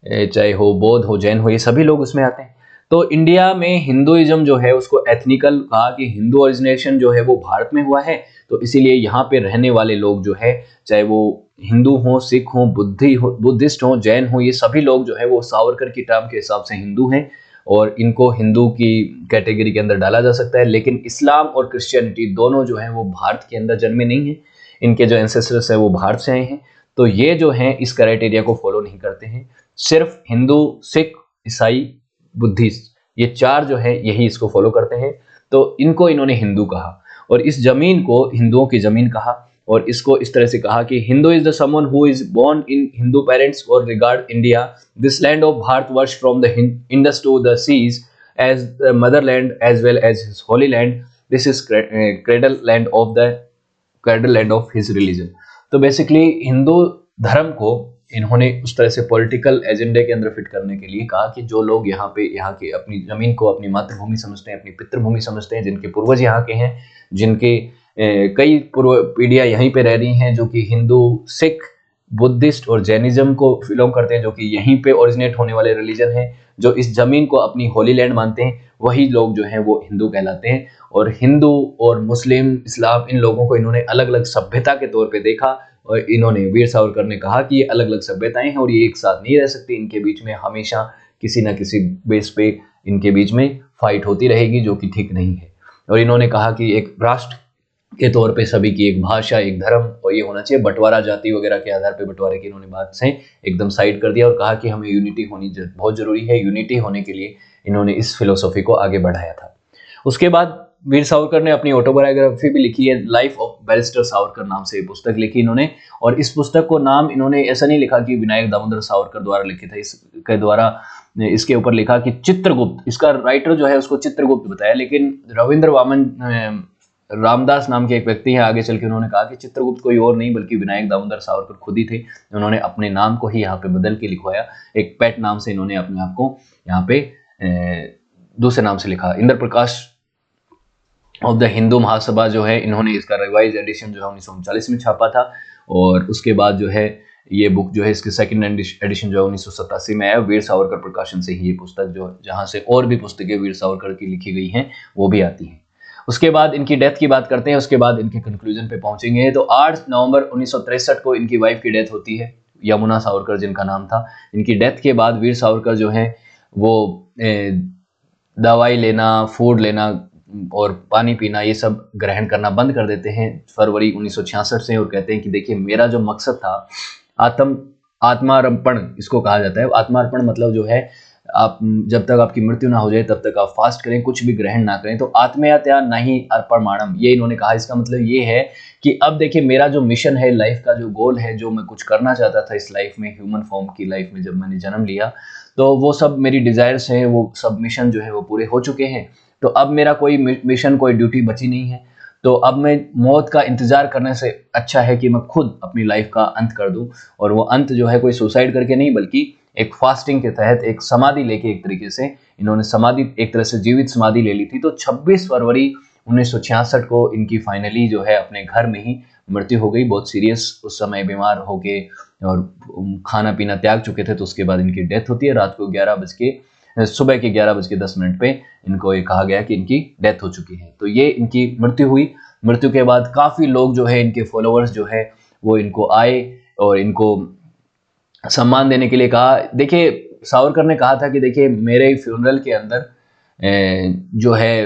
चाहे हो बौद्ध हो, जैन हो, ये सभी लोग उसमें आते हैं। तो इंडिया में हिंदुइज्म जो है उसको एथनिकल कहा कि हिंदू ओरिजिनेशन जो है वो भारत में हुआ है। तो इसीलिए यहाँ पे रहने वाले लोग जो है, चाहे वो हिंदू हो, सिख हो, बुद्धिस्ट हो, जैन हो, ये सभी लोग जो है वो सावरकर की टर्म के हिसाब से हिंदू हैं और इनको हिंदू की कैटेगरी के अंदर डाला जा सकता है। लेकिन इस्लाम और क्रिश्चियनिटी दोनों जो है वो भारत के अंदर जन्मे नहीं है, इनके जो एंसेस्टर्स है वो भारत से आए हैं। तो ये जो हैं इस क्राइटेरिया को फॉलो नहीं करते हैं। सिर्फ हिंदू, सिख, ईसाई, बुद्धिस्ट, ये चार जो है यही इसको फॉलो करते हैं। तो इनको इन्होंने हिंदू कहा और इस जमीन को हिंदुओं की जमीन कहा और इसको इस तरह से कहा कि Hindu is the someone who is born in Hindu parents और regard India this land of Bharatvarsha from the Indus to the seas as the motherland as well as his holy land, this is cradle land of his religion. तो बेसिकली हिंदू धर्म को इन्होंने उस तरह से पॉलिटिकल एजेंडे के अंदर फिट करने के लिए कहा कि जो लोग यहाँ पे, यहाँ के अपनी जमीन को अपनी मातृभूमि समझते हैं, अपनी पितृभूमि समझते हैं, जिनके पूर्वज यहाँ के हैं, जिनके कई पूर्व पीढ़ियां यहीं पे रह रही हैं, जो कि हिंदू, सिख, बुद्धिस्ट और जैनिज्म को बिलोंग करते हैं, जो कि यहीं पे ओरिजिनेट होने वाले रिलीजन हैं, जो इस जमीन को अपनी होली लैंड मानते हैं, वही लोग जो हैं वो हिंदू कहलाते हैं। और हिंदू और मुस्लिम, इस्लाम, इन लोगों को इन्होंने अलग अलग सभ्यता के तौर पे देखा और इन्होंने, वीर सावरकर ने कहा कि ये अलग अलग सभ्यताएं हैं और ये एक साथ नहीं रह सकती, इनके बीच में हमेशा किसी ना किसी बेस पे इनके बीच में फाइट होती रहेगी, जो कि ठीक नहीं है। और इन्होंने कहा कि एक राष्ट्र के तौर पे सभी की एक भाषा, एक धर्म और ये होना चाहिए, बंटवारा जाति वगैरह के आधार पे बंटवारे की इन्होंने बात से एकदम साइड कर दिया और कहा कि हमें यूनिटी होनी बहुत जरूरी है। यूनिटी होने के लिए इन्होंने इस फिलोसॉफी को आगे बढ़ाया था। उसके बाद वीर सावरकर ने अपनी ऑटोबायोग्राफी भी लिखी है, लाइफ ऑफ बैरिस्टर सावरकर नाम से पुस्तक लिखी इन्होंने। और इस पुस्तक को नाम इन्होंने ऐसा नहीं लिखा कि विनायक दामोदर सावरकर द्वारा लिखी था, इसके द्वारा इसके ऊपर लिखा कि चित्रगुप्त, इसका राइटर जो है उसको चित्रगुप्त बताया, लेकिन रविंद्र वामन रामदास नाम के एक व्यक्ति हैं, आगे चल के उन्होंने कहा कि चित्रगुप्त कोई और नहीं बल्कि विनायक दामोदर सावरकर खुद ही थे। उन्होंने अपने नाम को ही यहाँ पे बदल के लिखवाया, एक पेट नाम से इन्होंने अपने आप को यहाँ पे दूसरे नाम से लिखा। इंद्र प्रकाश ऑफ द हिंदू महासभा जो है, इन्होंने इसका रिवाइज एडिशन जो है 1939 में छापा था। और उसके बाद जो है ये बुक जो है, इसके सेकंड एडिशन जो है 1987 में आया, वीर सावरकर प्रकाशन से ही ये पुस्तक जो, जहाँ से और भी पुस्तकें वीर सावरकर की लिखी गई हैं वो भी आती हैं। उसके बाद इनकी डेथ की बात करते हैं, उसके बाद इनके कंक्लूजन पे पहुंचेंगे। तो 8 नवंबर 1963 को इनकी वाइफ की डेथ होती है, यमुना सावरकर जिनका नाम था। इनकी डेथ के बाद वीर सावरकर जो है वो दवाई लेना, फूड लेना और पानी पीना, ये सब ग्रहण करना बंद कर देते हैं फरवरी 1966 से, और कहते हैं कि देखिए मेरा जो मकसद था, आत्मार्पण इसको कहा जाता है। आत्मार्पण मतलब जो है, आप जब तक आपकी मृत्यु ना हो जाए तब तक आप फास्ट करें, कुछ भी ग्रहण ना करें। तो आत्महत्या नहीं अर्पणमाणम, ये इन्होंने कहा। इसका मतलब ये है कि अब देखिए मेरा जो मिशन है, लाइफ का जो गोल है, जो मैं कुछ करना चाहता था इस लाइफ में, ह्यूमन फॉर्म की लाइफ में जब मैंने जन्म लिया, तो वो सब मेरी डिजायर्स हैं, वो सब मिशन जो है वो पूरे हो चुके हैं। तो अब मेरा कोई मिशन, कोई ड्यूटी बची नहीं है। तो अब मैं मौत का इंतजार करने से अच्छा है कि मैं खुद अपनी लाइफ का अंत कर दूं। और वो अंत जो है कोई सुसाइड करके नहीं, बल्कि एक फास्टिंग के तहत, एक समाधि लेके, एक तरीके से इन्होंने समाधि, एक तरह से जीवित समाधि ले ली थी। तो 26 फरवरी 1966 को इनकी फाइनली जो है अपने घर में ही मृत्यु हो गई। बहुत सीरियस उस समय बीमार होके और खाना पीना त्याग चुके थे। तो उसके बाद इनकी डेथ होती है रात को सुबह के 11:10 पे इनको ये कहा गया कि इनकी डेथ हो चुकी है। तो ये इनकी मृत्यु हुई। मृत्यु के बाद काफी लोग जो है, इनके फॉलोअर्स जो है वो इनको आए और इनको सम्मान देने के लिए कहा। देखिए सावरकर ने कहा था कि देखिए मेरे फ्यूनरल के अंदर जो है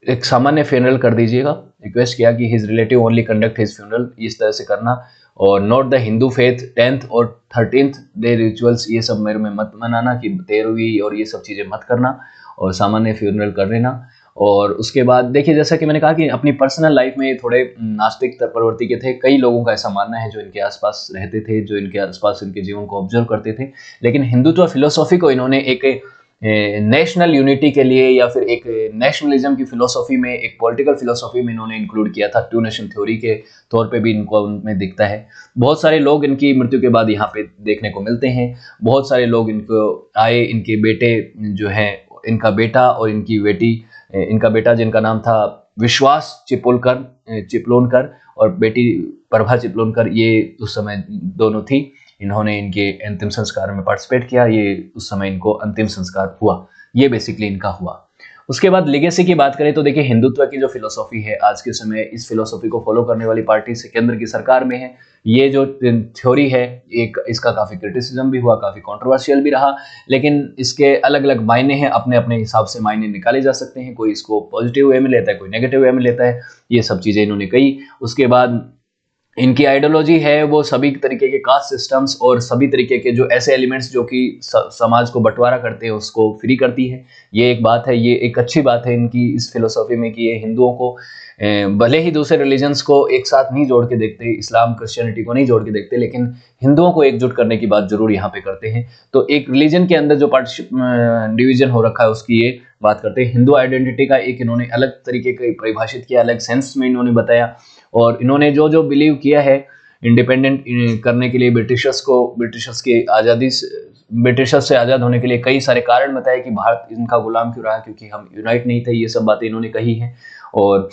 एक सामान्य फ्यूनरल कर दीजिएगा, रिक्वेस्ट किया कि his relative only conduct his funeral, इस तरह से करना। और not the Hindu faith 10th और 13th डे रिचुअल्स, ये सब मेरे में मत मनाना कि 13वीं और ये सब चीज़ें मत करना, और सामान्य फ्यूनरल कर लेना। और उसके बाद देखिए, जैसा कि मैंने कहा कि अपनी पर्सनल लाइफ में थोड़े नास्तिक प्रवृत्ति के थे। कई लोगों का ऐसा मानना है जो इनके आसपास रहते थे, जो इनके आसपास इनके जीवन को ऑब्जर्व करते थे। लेकिन हिंदुत्व फिलोसॉफी को इन्होंने एक नेशनल यूनिटी के लिए या फिर एक नेशनलिज्म की फिलोसॉफी में, एक पॉलिटिकल फिलोसॉफी में इन्होंने इंक्लूड किया था। टू नेशन थ्योरी के तौर पे भी इनको उनमें दिखता है। बहुत सारे लोग इनकी मृत्यु के बाद यहाँ पे देखने को मिलते हैं। बहुत सारे लोग इनको आए, इनके बेटे जो हैं, इनका बेटा और इनकी बेटी, इनका बेटा जिनका नाम था विश्वास चिपलोनकर और बेटी प्रभा चिपलोनकर, ये उस समय दोनों थी। इन्होंने इनके अंतिम संस्कार में पार्टिसिपेट किया। ये उस समय इनको अंतिम संस्कार हुआ, ये बेसिकली इनका हुआ। उसके बाद लेगेसी की बात करें तो देखिए, हिंदुत्व की जो फिलोसॉफी है आज के समय, इस फिलोसॉफी को फॉलो करने वाली पार्टी से केंद्र की सरकार में है। ये जो थ्योरी है, एक इसका काफ़ी क्रिटिसिज्म भी हुआ, काफ़ी कंट्रोवर्शियल भी रहा, लेकिन इसके अलग अलग मायने हैं, अपने अपने हिसाब से मायने निकाले जा सकते हैं। कोई इसको पॉजिटिव वे में लेता है, कोई नेगेटिव वे में लेता है। ये सब चीज़ें इन्होंने कही। उसके बाद इनकी आइडियोलॉजी है वो सभी तरीके के कास्ट सिस्टम्स और सभी तरीके के जो ऐसे एलिमेंट्स जो कि समाज को बंटवारा करते हैं, उसको फ्री करती है। ये एक बात है, ये एक अच्छी बात है इनकी इस फिलोसॉफी में कि ये हिंदुओं को भले ही दूसरे रिलीजन्स को एक साथ नहीं जोड़ के देखते, इस्लाम क्रिश्चियनिटी को नहीं जोड़ के देखते, लेकिन हिंदुओं को एकजुट करने की बात जरूर यहाँ पे करते हैं। तो एक रिलीजन के अंदर जो डिवीजन हो रखा है उसकी ये बात करते हैं। हिंदू आइडेंटिटी का एक इन्होंने अलग तरीके का परिभाषित किया, अलग सेंस में इन्होंने बताया। और इन्होंने जो जो बिलीव किया है इंडिपेंडेंट करने के लिए, ब्रिटिशर्स से आज़ाद होने के लिए कई सारे कारण बताए कि भारत इनका गुलाम क्यों रहा, क्योंकि हम यूनाइट नहीं थे। ये सब बातें इन्होंने कही हैं। और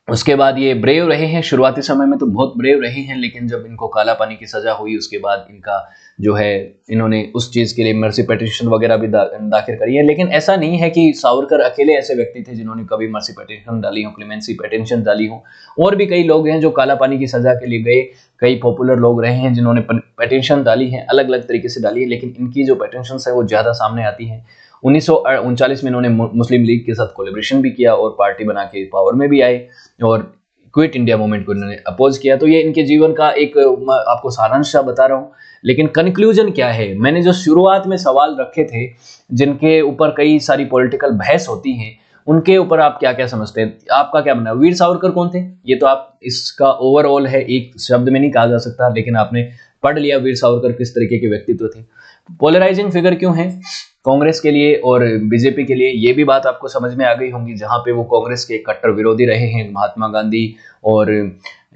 उसके बाद ये ब्रेव रहे हैं, शुरुआती समय में तो बहुत ब्रेव रहे हैं, लेकिन जब इनको काला पानी की सजा हुई उसके बाद इनका जो है, इन्होंने उस चीज़ के लिए मर्सी पिटीशन वगैरह भी दाखिल करी है। लेकिन ऐसा नहीं है कि सावरकर अकेले ऐसे व्यक्ति थे जिन्होंने कभी मर्सी पिटीशन डाली हो, क्लेमेंसी पिटीशन डाली हो। और भी कई लोग हैं जो काला पानी की सजा के लिए गए, कई पॉपुलर लोग रहे हैं जिन्होंने पिटीशन डाली है, अलग अलग तरीके से डाली है, लेकिन इनकी जो पिटीशन है वो ज़्यादा सामने आती हैं। 1939 में इन्होंने मुस्लिम लीग के साथ कोलेब्रेशन भी किया और पार्टी बना के पावर में भी आए, और क्विट इंडिया मूवमेंट को इन्होंने अपोज किया। तो ये इनके जीवन का एक आपको सारांश बता रहा हूँ। लेकिन कंक्लूजन क्या है, मैंने जो शुरुआत में सवाल रखे थे जिनके ऊपर कई सारी पॉलिटिकल बहस होती हैं, उनके ऊपर आप क्या क्या समझते हैं, आपका क्या मानना है? वीर सावरकर कौन थे? ये तो आप इसका ओवरऑल है, एक शब्द में नहीं कहा जा सकता, लेकिन आपने पढ़ लिया वीर सावरकर किस तरीके के व्यक्तित्व थे। पोलराइजिंग फिगर क्यों है कांग्रेस के लिए और बीजेपी के लिए, ये भी बात आपको समझ में आ गई होंगी। जहां पे वो कांग्रेस के कट्टर विरोधी रहे हैं, महात्मा गांधी और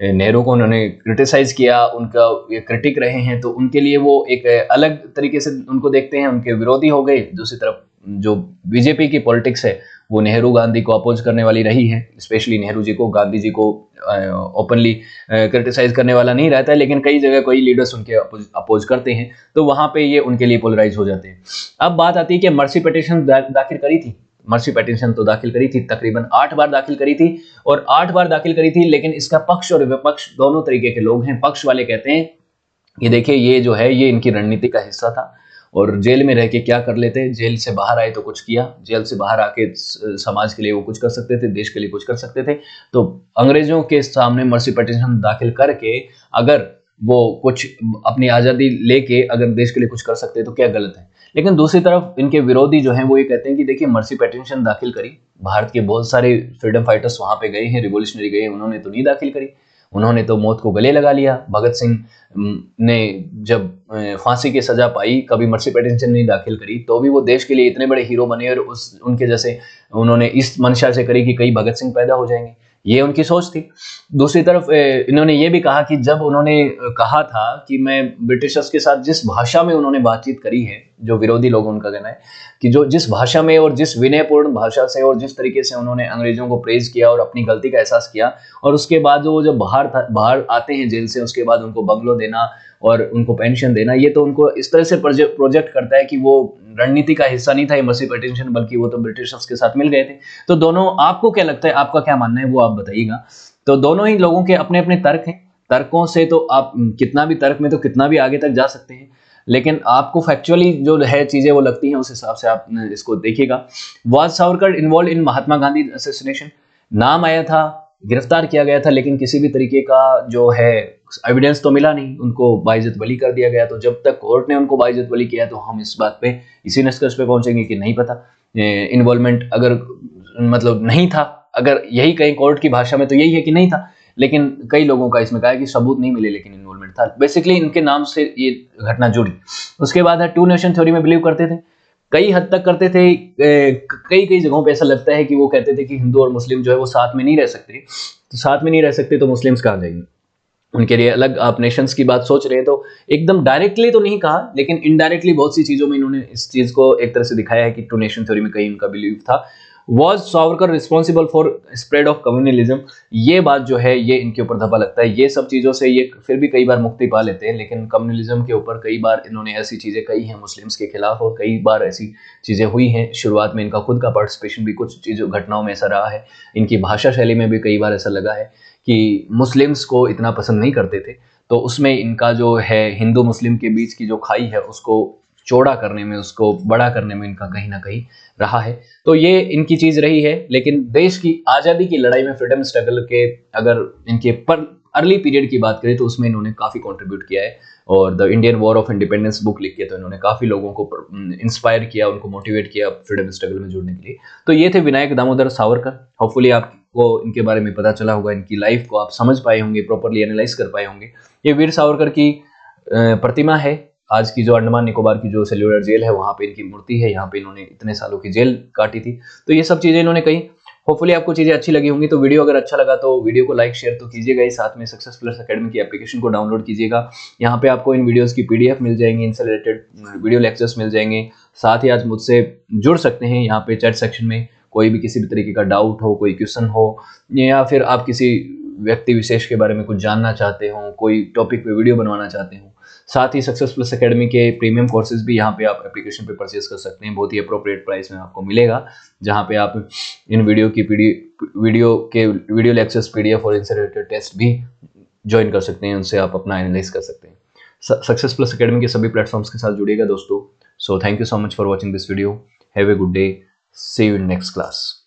नेहरू को उन्होंने क्रिटिसाइज किया, उनका ये क्रिटिक रहे हैं, तो उनके लिए वो एक अलग तरीके से उनको देखते हैं, उनके विरोधी हो गए। दूसरी तरफ जो बीजेपी की पॉलिटिक्स है वो नेहरू गांधी को अपोज करने वाली रही है, स्पेशली नेहरू जी को। गांधी जी को ओपनली क्रिटिसाइज करने वाला नहीं रहता है, लेकिन कई जगह कई लीडर्स उनके अपोज करते हैं, तो वहां पे ये उनके लिए पोलराइज हो जाते हैं। अब बात आती है कि मर्सी पिटीशन दाखिल करी थी। मर्सी पिटीशन तो दाखिल करी थी, तकरीबन 8 बार दाखिल करी थी, और 8 बार दाखिल करी थी, लेकिन इसका पक्ष और विपक्ष दोनों तरीके के लोग हैं। पक्ष वाले कहते हैं कि देखिए ये जो है ये इनकी रणनीति का हिस्सा था, और जेल में रह के क्या कर लेते, जेल से बाहर आए तो कुछ किया, जेल से बाहर आके समाज के लिए वो कुछ कर सकते थे, देश के लिए कुछ कर सकते थे। तो अंग्रेजों के सामने मर्सी पिटीशन दाखिल करके अगर वो कुछ अपनी आज़ादी लेके अगर देश के लिए कुछ कर सकते हैं तो क्या गलत है। लेकिन दूसरी तरफ इनके विरोधी जो हैं वो ये कहते हैं कि देखिए मर्सी पिटीशन दाखिल करी, भारत के बहुत सारे फ्रीडम फाइटर्स वहाँ पे गए हैं, रिवोल्यूशनरी गए हैं, उन्होंने तो नहीं दाखिल करी, उन्होंने तो मौत को गले लगा लिया। भगत सिंह ने जब फांसी की सजा पाई, कभी मर्सी पिटीशन नहीं दाखिल करी, तो भी वो देश के लिए इतने बड़े हीरो बने, और उनके जैसे उन्होंने इस मंशा से करी कि कई भगत सिंह पैदा हो जाएंगे, ये उनकी सोच थी। दूसरी तरफ इन्होंने ये भी कहा कि जब उन्होंने कहा था कि मैं ब्रिटिशर्स के साथ जिस भाषा में उन्होंने बातचीत करी है, जो विरोधी लोग उनका कहना है कि जो जिस भाषा में और जिस विनयपूर्ण भाषा से और जिस तरीके से उन्होंने अंग्रेजों को प्रेज किया और अपनी गलती का एहसास किया, और उसके बाद वो जब बाहर आते हैं जेल से, उसके बाद उनको बंगलो देना और उनको पेंशन देना, ये तो उनको इस तरह से प्रोजेक्ट करता है कि वो रणनीति का हिस्सा नहीं था ये मर्सी पिटीशन, बल्कि वो तो ब्रिटिशर्स के साथ मिल गए थे। तो दोनों, आपको क्या लगता है, आपका क्या मानना है वो आप बताइएगा। तो दोनों ही लोगों के अपने अपने तर्क हैं, तर्कों से तो आप कितना भी तर्क में तो कितना भी आगे तक जा सकते हैं, लेकिन आपको फैक्चुअली जो है चीजें वो लगती हैं, उस हिसाब से आप इसको देखिएगा। Was Savarkar involve in Mahatma Gandhi assassination? नाम आया था, गिरफ्तार किया गया था, लेकिन किसी भी तरीके का जो है एविडेंस तो मिला नहीं, उनको बाइज्जत बरी कर दिया गया। तो जब तक कोर्ट ने उनको बाइज्जत बरी किया तो हम इस बात पे इसी निष्कर्ष पे पहुंचेंगे कि नहीं पता, इन्वॉल्वमेंट अगर मतलब नहीं था, अगर यही कहीं कोर्ट की भाषा में तो यही है कि नहीं था, लेकिन कई लोगों का इसमें कहा है कि सबूत नहीं मिले लेकिन इन्वॉल्वमेंट था। बेसिकली इनके नाम से ये घटना जुड़ी। उसके बाद है टू नेशन थ्योरी में बिलीव करते थे, कई हद तक करते थे। कई कई जगहों पे ऐसा लगता है कि वो कहते थे कि हिंदू और मुस्लिम जो है वो साथ में नहीं रह सकते, तो साथ में नहीं रह सकते तो मुस्लिम्स कहाँ जाएंगे, उनके लिए अलग आप नेशंस की बात सोच रहे हैं। तो एकदम डायरेक्टली तो नहीं कहा, लेकिन इनडायरेक्टली बहुत सी चीजों में इन्होंने इस चीज को एक तरह से दिखाया है कि टू नेशन थ्योरी में कहीं उनका बिलीव था। Was Savarkar responsible for spread of communalism, ये बात जो है ये इनके ऊपर धब्बा लगता है। ये सब चीजों से ये फिर भी कई बार मुक्ति पा लेते हैं, लेकिन कम्युनलिज्म के ऊपर कई बार इन्होंने ऐसी चीजें कही हैं मुस्लिम्स के खिलाफ, और कई बार ऐसी चीजें हुई हैं। शुरुआत में इनका खुद का पार्टिसिपेशन भी कुछ चीजों घटनाओं में ऐसा रहा है। इनकी भाषा शैली में भी कई बार ऐसा लगा है कि मुस्लिम्स को इतना पसंद नहीं करते थे, तो उसमें इनका जो है हिंदू मुस्लिम के बीच की जो खाई है उसको चौड़ा करने में, उसको बड़ा करने में इनका कहीं ना कहीं रहा है। तो ये इनकी चीज रही है। लेकिन देश की आज़ादी की लड़ाई में, फ्रीडम स्ट्रगल के अगर इनके पर अर्ली पीरियड की बात करें तो उसमें इन्होंने काफ़ी कंट्रीब्यूट किया है। और the Indian war of independence book लिख के तो इन्होंने काफ़ी लोगों को इंस्पायर किया, उनको मोटिवेट किया फ्रीडम स्ट्रगल में जुड़ने के लिए। तो ये थे विनायक दामोदर सावरकर। होपफुली आपको इनके बारे में पता चला होगा, इनकी लाइफ को आप समझ पाए होंगे, प्रॉपरली एनालाइज कर पाए होंगे। ये वीर सावरकर की प्रतिमा है। आज की जो अंडमान निकोबार की जो सेल्युलर जेल है वहाँ पे इनकी मूर्ति है, यहाँ पे इन्होंने इतने सालों की जेल काटी थी। तो ये सब चीज़ें इन्होंने कही। होपफुली आपको चीज़ें अच्छी लगी होंगी। तो वीडियो अगर अच्छा लगा तो वीडियो को लाइक शेयर तो कीजिएगा ही, साथ में सक्सेस प्लस एकेडमी की एप्लीकेशन को डाउनलोड कीजिएगा। यहाँ पे आपको इन वीडियोस की PDF मिल जाएंगी, इनसे रिलेटेड वीडियो लेक्चर्स मिल जाएंगे। साथ ही आज मुझसे जुड़ सकते हैं यहाँ पे चैट सेक्शन में, कोई भी किसी भी तरीके का डाउट हो, कोई क्वेश्चन हो, या फिर आप किसी व्यक्ति विशेष के बारे में कुछ जानना चाहते हो, कोई टॉपिक पे वीडियो बनवाना चाहते हो। साथ ही सक्सेस प्लस एकेडमी के प्रीमियम कोर्सेज भी यहाँ पे आप एप्लीकेशन पे परचेज कर सकते हैं, बहुत ही अप्रोप्रिएट प्राइस में आपको मिलेगा, जहाँ पे आप इन वीडियो लेक्चर्स PDF और इनसे रिलेटेड टेस्ट भी ज्वाइन कर सकते हैं, उनसे आप अपना एनालाइज कर सकते हैं। सक्सेस प्लस एकेडमी के सभी प्लेटफॉर्म्स के साथ जुड़िएगा दोस्तों। So thank you so much for watching this video. Have a good day, see you in next class.